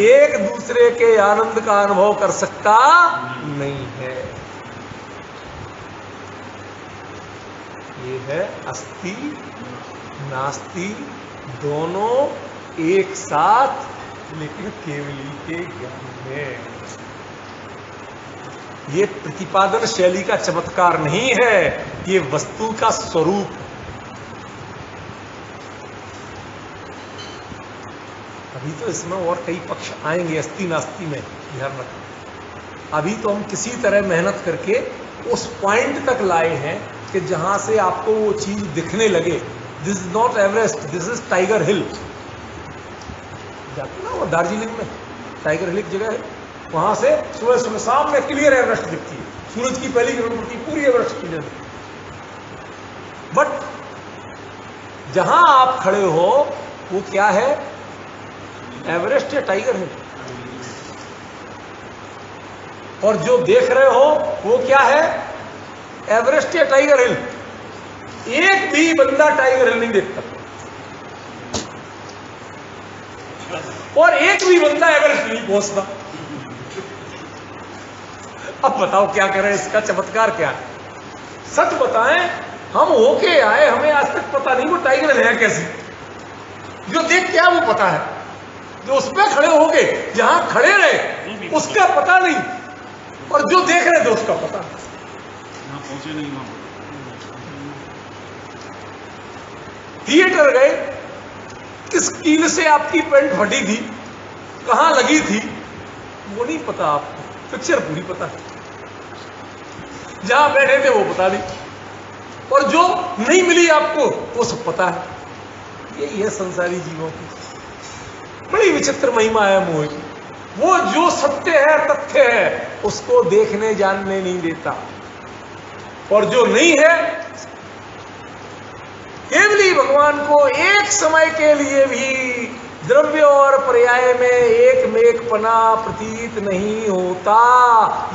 एक दूसरे के आनंद का अनुभव कर सकता नहीं है। ये है अस्थि नास्ति दोनों एक साथ, लेकिन केवली के ज्ञान में। ये प्रतिपादन शैली का चमत्कार नहीं है, ये वस्तु का स्वरूप। अभी तो इसमें और कई पक्ष आएंगे अस्थि नास्ति में, ध्यान रखना। अभी तो हम किसी तरह मेहनत करके उस पॉइंट तक लाए हैं कि जहां से आपको वो चीज दिखने लगे। This is not Everest, this is Tiger Hill. जाते ना वो दार्जिलिंग में टाइगर हिल एक जगह है, वहां से सुबह सुबह सामने क्लियर एवरेस्ट दिखती है, सूरज की पहली किरण पड़ती, पूरी एवरेस्ट क्लियर। बट जहां आप खड़े हो वो क्या है, एवरेस्ट या टाइगर हिल? और जो देख रहे हो वो क्या है, एवरेस्ट या टाइगर हिल? एक भी बंदा टाइगर हिल नहीं देखता और एक भी बंदा एवरेस्ट नहीं पहुंचता। अब बताओ क्या करें, इसका चमत्कार क्या है? सच बताएं, हम होके आए, हमें आज तक पता नहीं वो टाइगर हिल है कैसी। जो देख क्या वो पता है, जो उस पर खड़े हो गए, जहां खड़े रहे उसका पता नहीं, और जो देख रहे थे उसका पता नहीं। वहां पहुंचे नहीं, वहां थिएटर गए, किस कील से आपकी पेंट फटी थी, कहां लगी थी, वो नहीं पता आपको, पिक्चर पूरी पता है। जहां बैठे थे वो पता नहीं, और जो नहीं मिली आपको वो सब पता है। यही है संसारी जीवों की बड़ी विचित्र महिमा है मोह की। वो जो सत्य है, तथ्य है, उसको देखने जानने नहीं देता, और जो नहीं है, केवली भगवान को एक समय के लिए भी द्रव्य और पर्याय में एक मेकपना प्रतीत नहीं होता।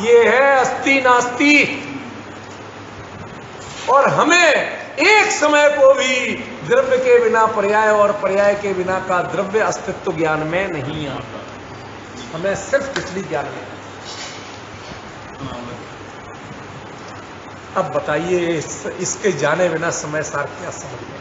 ये है अस्थि नास्ति। और हमें एक समय को भी द्रव्य के बिना पर्याय और पर्याय के बिना का द्रव्य अस्तित्व ज्ञान में नहीं आता, हमें सिर्फ पिछली ज्ञान में। अब बताइए इसके जाने बिना समय सार क्या समझ में?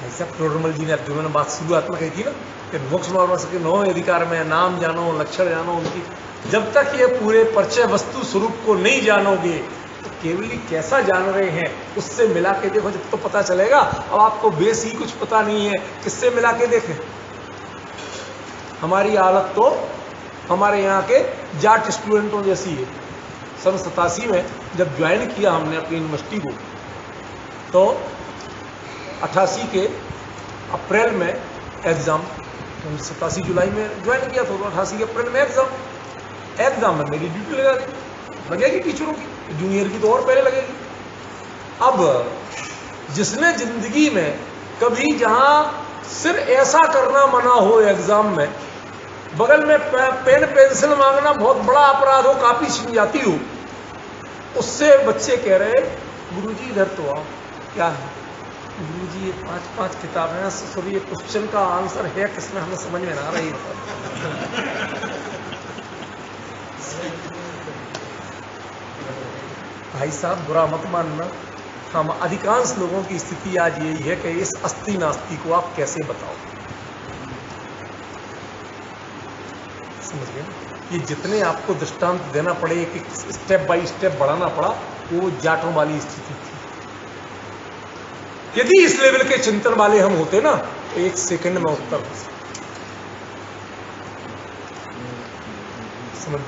ऐसा प्रोडरमल जी ने अर्जुन ने बात शुरुआत में कही थी ना कि मोक्ष मार्ग के 9 अधिकार में नाम जानो, लक्षण जानो उनकी। जब तक ये पूरे परिचय वस्तु स्वरूप को नहीं जानोगे तो केवली कैसा जान रहे हैं उससे मिला के देखो, जब तो पता चलेगा। अब आपको बेस ही कुछ पता नहीं है, किससे मिला के देखें? हमारी हालत तो हमारे यहाँ के जाट स्टूडेंटों जैसी है। सन 87 में जब ज्वाइन किया हमने अपनी यूनिवर्सिटी को, तो 88 के अप्रैल में एग्ज़ाम, 87 जुलाई में ज्वाइन किया था, तो 88 के अप्रैल में एग्ज़ाम में मेरी ड्यूटी लगेगी टीचरों की, जूनियर की तो और पहले लगेगी। अब जिसने जिंदगी में कभी जहाँ सिर्फ ऐसा करना मना हो एग्ज़ाम में, बगल में पेन पेंसिल मांगना बहुत बड़ा अपराध हो, कापी छीन जाती हो, उससे बच्चे कह रहे गुरुजी इधर तो आओ। क्या है गुरुजी? ये 5-5 किताबें हैं, सॉरी ये क्वेश्चन का आंसर है किसमें, हमें समझ में ना आ रही। भाई साहब बुरा मत मानना, हम अधिकांश लोगों की स्थिति आज यही है कि इस अस्ति नास्ति को आप कैसे बताओ। समझ गए? ये जितने आपको दृष्टांत देना पड़े, एक स्टेप बाय स्टेप बढ़ाना पड़ा, वो जाटों वाली स्थिति थी। यदि इस लेवल के चिंतन वाले हम होते ना, तो 1 सेकंड में उत्तर हो सकता। समझ?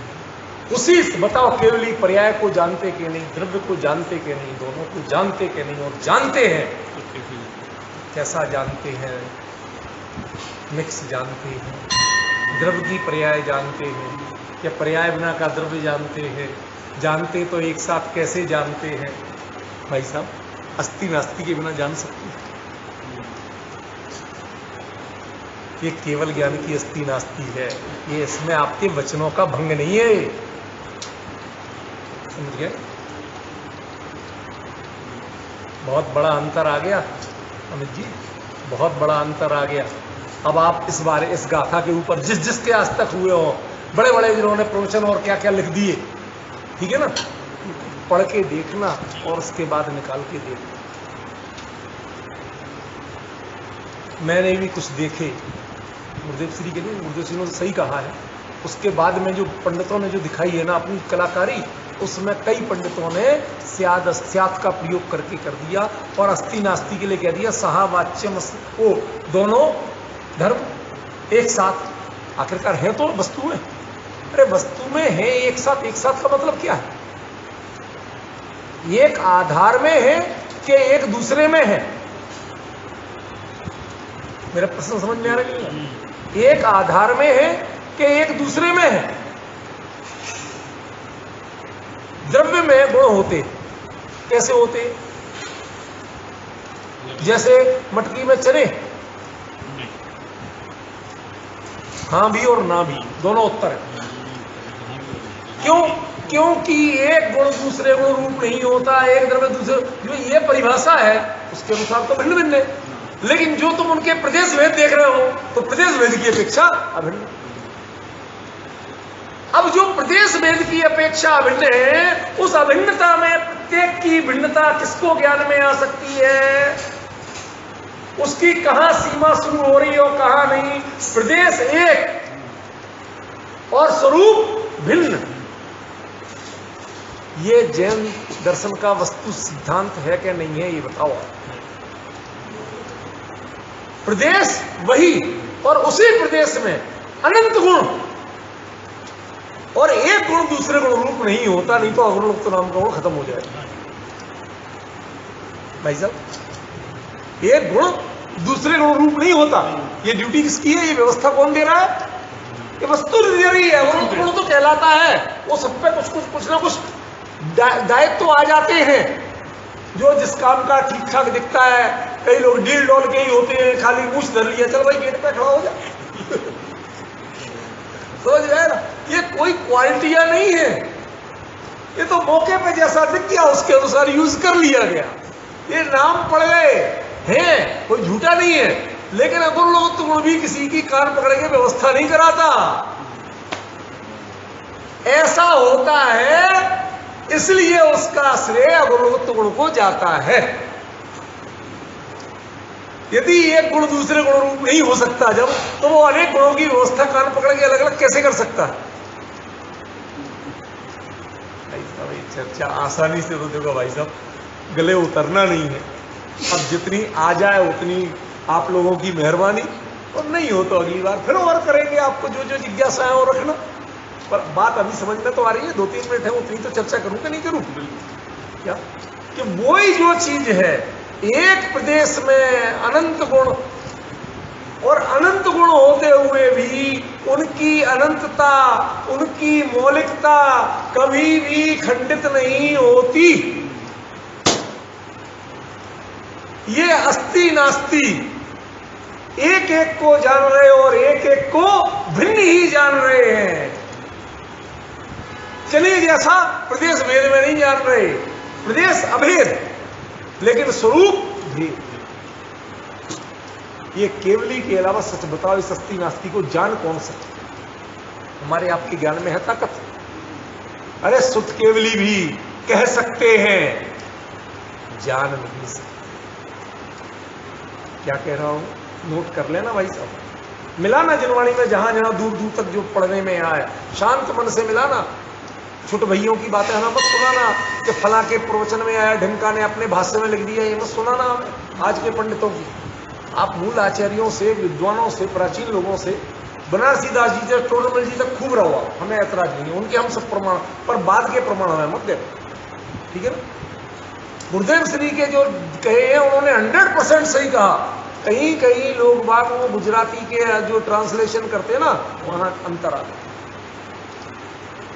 उसी बताओ, केवली पर्याय को जानते कि नहीं, द्रव्य को जानते कि नहीं, दोनों को जानते कि नहीं, और जानते हैं कैसा जानते हैं, मिक्स जानते हैं, द्रव्य की पर्याय जानते हैं या पर्याय बिना का द्रव्य जानते हैं, जानते तो एक साथ कैसे जानते हैं। भाई साहब अस्ति नास्ति के बिना जान सकते हैं? ये केवल ज्ञान की अस्ति नास्ति है, ये इसमें आपके वचनों का भंग नहीं है। समझ गए? बहुत बड़ा अंतर आ गया अमित जी, बहुत बड़ा अंतर आ गया। अब आप इस बारे, इस गाथा के ऊपर जिसके आज तक हुए हो, बड़े बड़े जिन्होंने प्रवचन और क्या क्या लिख दिए, ठीक है ना, पढ़ के देखना और उसके बाद निकाल के देखना। मैंने भी कुछ देखे, गुरुदेव श्री के लिए, गुरुदेव श्री ने सही कहा है। उसके बाद में जो पंडितों ने जो दिखाई है ना अपनी कलाकारी, उसमें कई पंडितों ने स्याद अस्यात का प्रयोग करके कर दिया और अस्ति नास्ति के लिए कह दिया सहावाच्यम, वो दोनों धर्म एक साथ आखिरकार है तो वस्तु में। अरे वस्तु में है एक साथ, एक साथ का मतलब क्या है? एक आधार में है कि एक दूसरे में है? मेरा प्रश्न समझ में आ रहा है? एक आधार में है कि एक दूसरे में है? द्रव्य में गुण होते कैसे होते? जैसे मटकी में चने, हाँ भी और ना भी, दोनों उत्तर है। क्यों? क्योंकि एक गुण दूसरे गुण रूप नहीं होता, एक द्रव्य दूसरे, जो ये परिभाषा है उसके अनुसार तो भिन्न भिन्न है, लेकिन जो तुम उनके प्रदेश भेद देख रहे हो तो प्रदेश भेद की अपेक्षा अभिन्न। अब जो प्रदेश भेद की अपेक्षा अभिन्न है, उस अभिन्नता में प्रत्येक की भिन्नता किसको ज्ञान में आ सकती है? उसकी कहां सीमा शुरू हो रही है और कहां नहीं? प्रदेश एक और स्वरूप भिन्न। ये जैन दर्शन का वस्तु सिद्धांत है कि नहीं है, ये बताओ। प्रदेश वही और उसी प्रदेश में अनंत गुण, और एक गुण दूसरे गुण रूप नहीं होता, नहीं तो अगुण तो नाम का गुण खत्म हो जाएगा। भाई साहब एक गुण दूसरे गुण रूप नहीं होता। ये ड्यूटी किसकी है? ये व्यवस्था कौन दे रहा है? ये वस्तु दे रही है। गुण तो कहलाता है, वो सब पे कुछ ना कुछ दायित्व तो आ जाते हैं। जो जिस काम का ठीक ठाक दिखता है, कई लोग डील डॉल के ही होते हैं, खाली मूछ धर लिया, चल भाई गेट पे खड़ा हो जा। समझ गए ना? ये कोई क्वालिटियां नहीं है, ये तो मौके पे जैसा दिख गया उसके अनुसार यूज कर लिया गया। ये नाम पड़ गए हैं, कोई झूठा नहीं है, लेकिन अगुण लोग तो भी किसी की कान पकड़ के व्यवस्था नहीं कराता। ऐसा होता है इसलिए उसका श्रेय अगुण गुण को जाता है। यदि एक गुण दूसरे गुण रूप नहीं हो सकता जब, तो वो अनेक गुणों की व्यवस्था कान पकड़ के अलग अलग कैसे कर सकता है? चर्चा आसानी से तो देखो भाई साहब, गले उतरना नहीं है। अब जितनी आ जाए उतनी आप लोगों की मेहरबानी, और नहीं हो तो अगली बार फिर और करेंगे, आपको जो जो जिज्ञासा है वो रखना। पर बात अभी समझ में तो आ रही है, 2-3 मिनट है, उतनी तो चर्चा करूं कि नहीं करूं? क्या कि वही जो चीज है, एक प्रदेश में अनंत गुण, और अनंत गुण होते हुए भी उनकी अनंतता, उनकी मौलिकता कभी भी खंडित नहीं होती। ये अस्ति नास्ति एक एक को जान रहे और एक एक को भिन्न ही जान रहे हैं। चलिए, जैसा प्रदेश भेद में नहीं जान रहे, प्रदेश अभेद लेकिन स्वरूप भेद। ये केवली के अलावा सच बताओ, इस अस्ति नास्ति को जान कौन सकता? हमारे आपके ज्ञान में है ताकत? अरे सुत केवली भी कह सकते हैं, जान नहीं सकते। क्या कह रहा हूं, नोट कर लेना भाई साहब। मिला ना जिनवाणी में, जहां जहां दूर दूर तक जो पढ़ने में आया, शांत मन से मिला ना। छोटे भैयों की बातें हमें मत सुनाना कि फला के प्रवचन में आया, ढिमका ने अपने भाष्य में लिख दिया, ये मत सुनाना हमें आज के पंडितों की। आप मूल आचार्यों से, विद्वानों से, प्राचीन लोगों से, बनारसी दास जी से, टोडरमल जी तक खूब रहो, हमें ऐतराज नहीं है, उनके हम सब प्रमाण, पर बाद के प्रमाण हमें मत दे, ठीक है ना? गुरुदेव श्री के जो कहे हैं उन्होंने 100% सही कहा। कहीं कहीं लोग बाग वो गुजराती के जो ट्रांसलेशन करते हैं ना, वहां अंतर आ गया,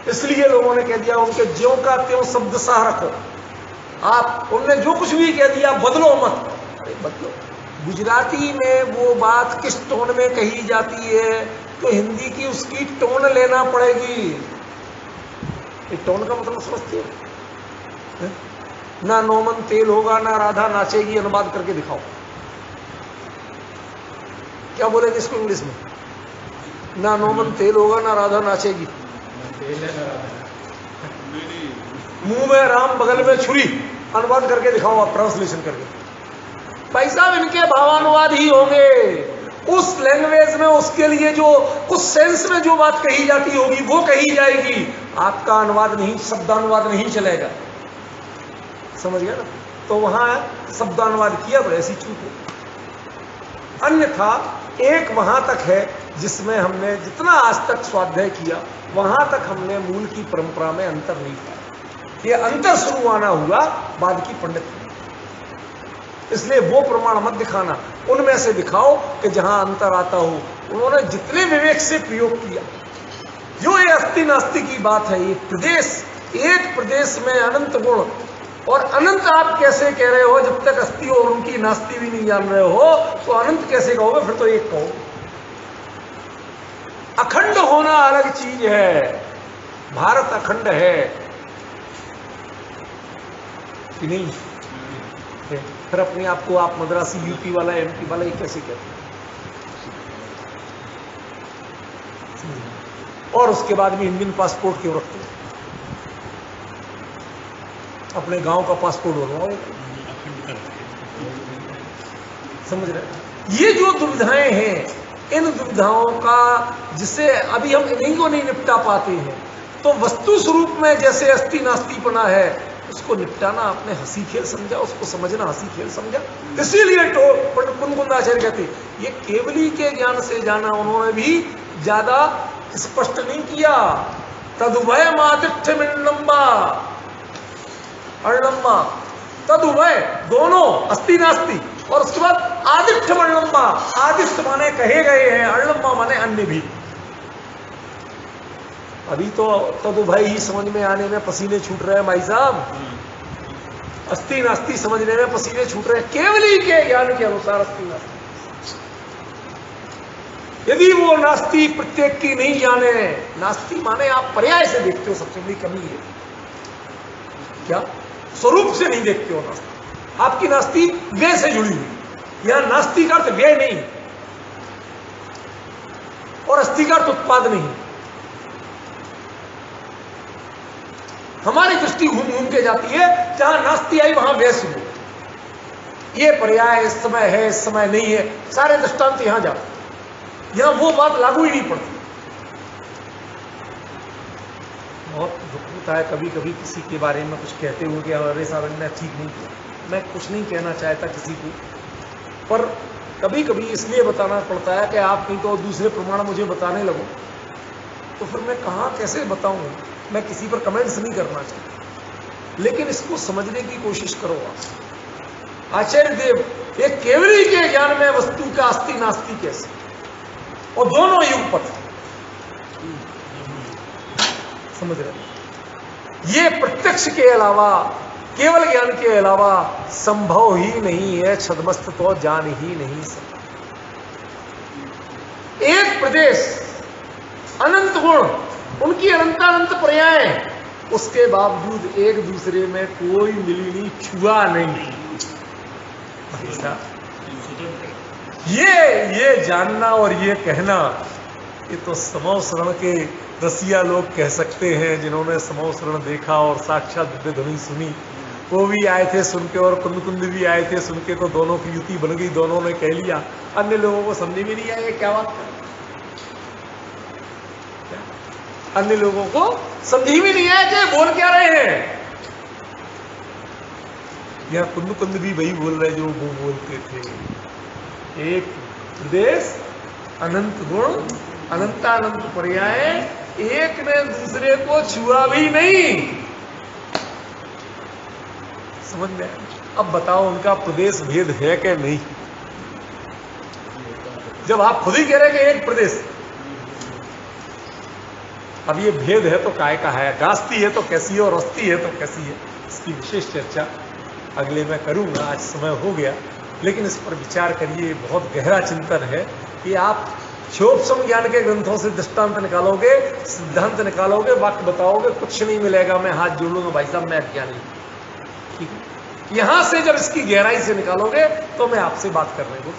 इसलिए लोगों ने कह दिया उनके ज्यों का त्यों शब्द सा रखो। आप उनने जो कुछ भी कह दिया बदलो मत। अरे बदलो, गुजराती में वो बात किस टोन में कही जाती है तो हिंदी की उसकी टोन लेना पड़ेगी। ये टोन का मतलब समझते हो? ना नोमन तेल होगा, ना राधा नाचेगी, अनुवाद करके दिखाओ। क्या बोलेंगे इसको इंग्लिश में? ना नोमन तेल होगा, ना राधा नाचेगी, मुंह में राम बगल में छुरी, अनुवाद करके दिखाओ आप, ट्रांसलेशन करके। भाई साहब, इनके भावानुवाद ही होंगे। उस लैंग्वेज में उसके लिए जो उस सेंस में जो बात कही जाती होगी वो कही जाएगी। आपका अनुवाद नहीं, शब्दानुवाद नहीं चलेगा। समझ गया ना? तो वहां शब्दानुवाद किया तो ऐसी चूक हो। अन्यथा एक वहां तक है जिसमें हमने जितना आज तक स्वाध्याय किया, वहां तक हमने मूल की परंपरा में अंतर नहीं पाया। ये अंतर शुरू आना हुआ बाद की पंडित। इसलिए वो प्रमाण मत दिखाना, उनमें से दिखाओ कि जहां अंतर आता हो। उन्होंने जितने विवेक से प्रयोग किया, जो ये अस्ति नास्ति की बात है, ये प्रदेश, एक प्रदेश में अनंत गुण, और अनंत आप कैसे कह रहे हो जब तक अस्ति और उनकी नास्ति भी नहीं जान रहे हो? तो अनंत कैसे कहोगे? फिर तो एक कहो। अखंड होना अलग चीज है। भारत अखंड है कि नहीं? फिर अपने आप को आप मद्रासी, यूपी वाला, एमपी वाला, ये कैसे कहते हैं? और उसके बाद में इंडियन पासपोर्ट क्यों रखते हैं? अपने गांव का पासपोर्ट हो, समझ रहे? ये जो दुविधाएं हैं, इन दुविधाओं का जिसे अभी हम इन्हीं को नहीं निपटा पाते हैं, तो वस्तु स्वरूप में जैसे अस्ति नास्तिपना है, उसको निपटाना आपने हंसी खेल समझा, उसको समझना हंसी खेल समझा। इसीलिए कुंदाचार्य कहते ये केवली के ज्ञान से जाना उन्होंने भी ज्यादा स्पष्ट नहीं किया। तदुभय मादिठ्य मिंडम्बा, अणलम्बा, तदुभय दोनों अस्ति नास्ति, और उसके बाद आदित्य मणलम्बा। आदित्य माने कहे गए हैं, अणलम्बा माने अन्य भी। अभी तो तदुभय ही समझ में आने में पसीने छूट रहे हैं भाई साहब। अस्ति नास्ति समझने में पसीने छूट रहे हैं केवली के ज्ञान के अनुसार। अस्ति नास्ति, यदि वो नास्ति प्रत्येक की नहीं जाने, नास्ति माने आप पर्याय से देखते हो, सबसे बड़ी कमी है क्या? स्वरूप से नहीं देखते हो नास्ति। आपकी नास्ति व्यय से जुड़ी हुई। यहां नास्ति का अर्थ व्यय नहीं और अस्ति का अर्थ उत्पाद नहीं। हमारी दृष्टि घूम घूम के जाती है, जहां नास्ति आई वहां व्यय शुरू। ये पर्याय इस समय है, इस समय नहीं है, सारे दृष्टांत यहां जाते, यहां वो बात लागू ही नहीं पड़ती। बहुत दुख होता है कभी कभी किसी के बारे में कुछ कहते हुए कि अरे साहब ने ठीक नहीं किया। मैं कुछ नहीं कहना चाहता किसी को, पर कभी कभी इसलिए बताना पड़ता है कि आप नहीं तो दूसरे प्रमाण मुझे बताने लगो, तो फिर मैं कहाँ कैसे बताऊं। मैं किसी पर कमेंट्स नहीं करना चाहता, लेकिन इसको समझने की कोशिश करो आप। आचार्य देव एक केवली के ज्ञान में वस्तु का अस्ति नास्ति कैसे, और दोनों युगपथ समझ रहे। ये प्रत्यक्ष के अलावा, केवल ज्ञान के अलावा संभव ही नहीं है। छद्मस्त तो जान ही नहीं सकता। एक प्रदेश, अनंत गुण, उनकी अनंतानंत पर्याय, उसके बावजूद एक दूसरे में कोई मिली नहीं, छुआ नहीं। ये जानना और ये कहना, ये तो समव शरण के रसिया लोग कह सकते हैं, जिन्होंने समव शरण देखा और साक्षात दिव्य ध्वनि सुनी। वो भी आए थे सुन के और कुंद भी आए थे सुन के, तो दोनों की युति बन गई, दोनों ने कह लिया। अन्य लोगों को समझ में नहीं आया क्या बात है, अन्य लोगों को समझ में नहीं आया कि बोल क्या रहे हैं। यहाँ कुंद भी वही बोल रहे जो वो बोलते थे। एक प्रदेश, अनंत गुण, अनंतानंत पर्याय, एक ने दूसरे को छुआ भी नहीं। समझ में? अब बताओ उनका प्रदेश भेद है कि नहीं? जब आप खुद ही कह रहे कि एक प्रदेश, अब ये भेद है तो काय का है, गास्ती है तो कैसी है और अस्थि है तो कैसी है, इसकी विशेष चर्चा अगले मैं करूंगा। आज समय हो गया, लेकिन इस पर विचार करिए। बहुत गहरा चिंतन है कि आप क्षोभसम ज्ञान के ग्रंथों से दृष्टांत निकालोगे, सिद्धांत निकालोगे, वाक्य बताओगे, कुछ नहीं मिलेगा। मैं हाथ जोड़ लूंगा, भाई साहब मैं अज्ञानी, ठीक है। यहां से जब इसकी गहराई से निकालोगे तो मैं आपसे बात करने को